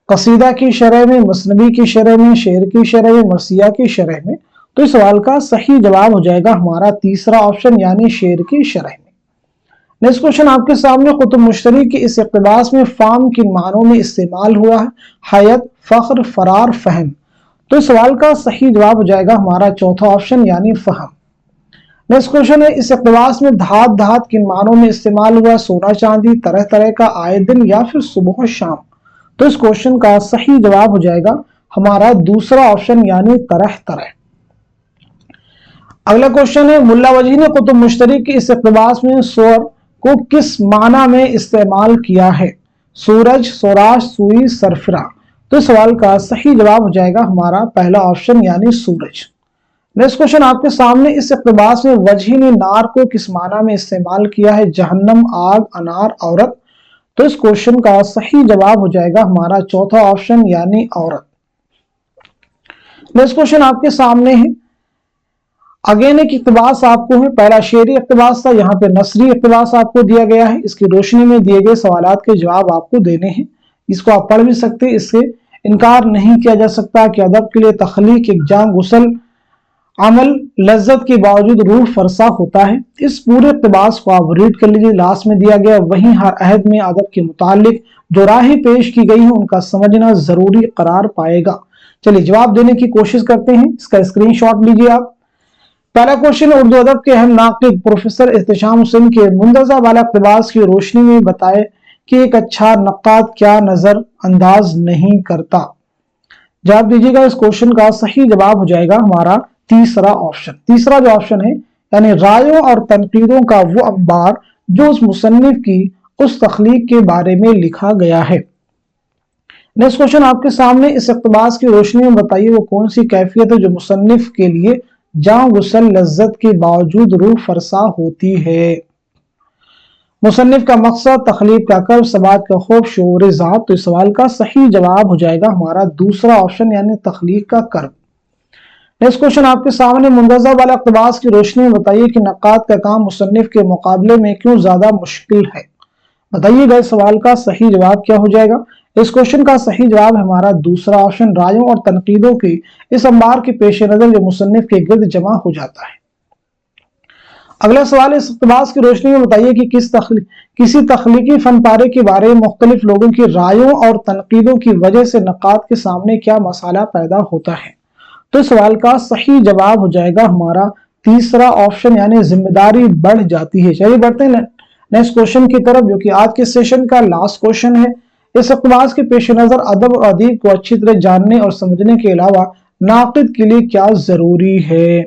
कसीदा की शरह में, मसनवी की शरह में, शेर की शरह में, मरसिया की शरह में। तो इस सवाल का सही जवाब हो जाएगा हमारा तीसरा ऑप्शन, यानी शेर की शरह में। नेक्स्ट क्वेश्चन आपके सामने, कुतुब मुश्तरी के इस इक़्तिबास में फाम किन मानों में इस्तेमाल हुआ है? हयत, फख्र, फरार, फहम। तो इस सवाल का सही जवाब हो जाएगा हमारा चौथा ऑप्शन यानी फहम। नेक्स्ट क्वेश्चन है, इस इक़्तिबास में धात धात किन मानों में इस्तेमाल हुआ? सोना चांदी, तरह तरह का, आए दिन, या फिर सुबह शाम। तो इस क्वेश्चन का सही जवाब हो जाएगा हमारा दूसरा ऑप्शन यानी तरह तरह। अगला क्वेश्चन है, मुल्ला वजी ने कुतुब मुश्तरी के इस इक़्तिबास में स्वर को किस माना में इस्तेमाल किया है? सूरज, सौराश, सुई, सरफरा। तो इस सवाल का सही जवाब हो जाएगा हमारा पहला ऑप्शन यानी सूरज। नेक्स्ट क्वेश्चन आपके सामने, इस इक़्तिबास में वजही ने नार को किस माना में इस्तेमाल किया है? जहन्नम, आग, अनार, औरत। तो इस क्वेश्चन का सही जवाब हो जाएगा हमारा चौथा ऑप्शन यानी औरत। नेक्स्ट क्वेश्चन आपके सामने है, अगेन एक इक़्तिबास आपको है, पहला शेरी इक़्तिबास था, यहाँ पे नसरी इक़्तिबास आपको दिया गया है। इसकी रोशनी में दिए गए सवालात के जवाब आपको देने हैं। इसको आप पढ़ भी सकते हैं, इससे इनकार नहीं किया जा सकता कि अदब के लिए तख्लीक एक जान गुसल अमल लज्जत के बावजूद रूह फरसा होता है। इस पूरे इक़्तिबास को आप रीड कर लीजिए, लास्ट में दिया गया। वहीं हर अहद में अदब के मुतालिक जो राहें पेश की गई हैं उनका समझना जरूरी करार पाएगा। चलिए जवाब देने की कोशिश करते हैं, इसका स्क्रीनशॉट लीजिए आप। पहला क्वेश्चन, उर्दू अदब के अहम नाक़िद प्रोफेसर एहतशाम हुसैन के मुंतज़ा वाला इक़्तिबास की रोशनी में बताए कि एक अच्छा नक्काद क्या नजर अंदाज नहीं करता। जवाब दीजिएगा। इस क्वेश्चन का सही जवाब हो जाएगा हमारा तीसरा ऑप्शन। तीसरा जो ऑप्शन है यानी रायों और तनकीदों का वो अंबार जो उस मुसन्निफ की उस तख्लीक के बारे में लिखा गया है। नेक्स्ट क्वेश्चन आपके सामने, इस इक़्तिबास की रोशनी में बताइए वो कौन सी कैफियत है जो मुसन्निफ के लिए जां गुसल लज्जत के बावजूद रूह फरसा होती है। मुसन्निफ का मकसद, तख्लीक का कर्ब, समाज का खौफ, शऊर ज़ात। तो इस सवाल का सही जवाब हो जाएगा हमारा दूसरा ऑप्शन यानी तख्लीक का कर्ब। नेक्स्ट क्वेश्चन आपके सामने, मुंतज़ा वाला इक़्तिबास की रोशनी में बताइए कि नक्काद का काम मुसन्निफ के मुकाबले में क्यों ज्यादा मुश्किल है। बताइएगा इस सवाल का सही जवाब क्या हो जाएगा। इस क्वेश्चन का सही जवाब हमारा दूसरा ऑप्शन, रायों और तनकीदों की इस अंबार के पेश नजर जो मुसन्निफ के गिर्द जमा हो जाता है। अगला सवाल, इस इक़्तिबास की रोशनी में बताइए कि किसी तख्लीकी फन पारे के बारे में मुख्तलिफ लोगों की रायों और तनकीदों की वजह से नक्काद के सामने क्या मसाला पैदा होता है। तो इस सवाल का सही जवाब हो जाएगा हमारा तीसरा ऑप्शन यानी जिम्मेदारी बढ़ जाती है। चलिए बढ़ते हैं नेक्स्ट क्वेश्चन की तरफ, जो कि आज के सेशन का लास्ट क्वेश्चन है। इस इक़्तिबास के पेश नजर अदब और अदीब को अच्छी तरह जानने और समझने के अलावा नाक़िद के लिए क्या जरूरी है।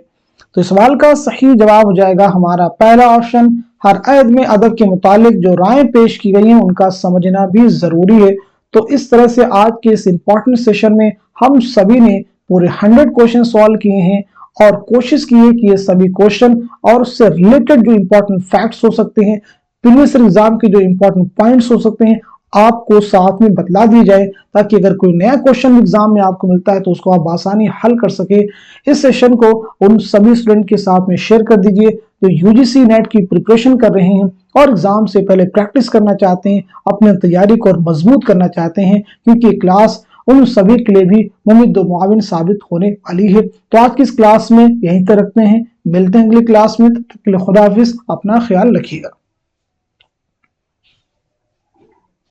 तो इस सवाल का सही जवाब हो जाएगा हमारा पहला ऑप्शन, हर अहद में अदब के मुतालिक जो राय पेश की गई हैं उनका समझना भी जरूरी है। तो इस तरह से आज के इस इंपॉर्टेंट सेशन में हम सभी ने पूरे 100 क्वेश्चन सॉल्व किए हैं और कोशिश की है कि ये सभी क्वेश्चन और उससे रिलेटेड जो इंपॉर्टेंट फैक्ट्स हो सकते हैं, प्रीवियस एग्जाम के जो इंपॉर्टेंट पॉइंट्स हो सकते हैं, आपको साथ में बतला दी जाए, ताकि अगर कोई नया क्वेश्चन एग्जाम में आपको मिलता है तो उसको आप आसानी हल कर सके। इस सेशन को उन सभी स्टूडेंट के साथ में शेयर कर दीजिए जो यूजीसी नेट की प्रिपरेशन कर रहे हैं और एग्जाम से पहले प्रैक्टिस करना चाहते हैं, अपने तैयारी को और मजबूत करना चाहते हैं, क्योंकि क्लास उन सभी के लिए भी मुमिद व मुआविन साबित होने वाली है। तो आज की इस क्लास में यहीं तक रखते हैं, मिलते हैं अगली क्लास में। तब तक के लिए खुदा हाफिज, अपना ख्याल रखिएगा।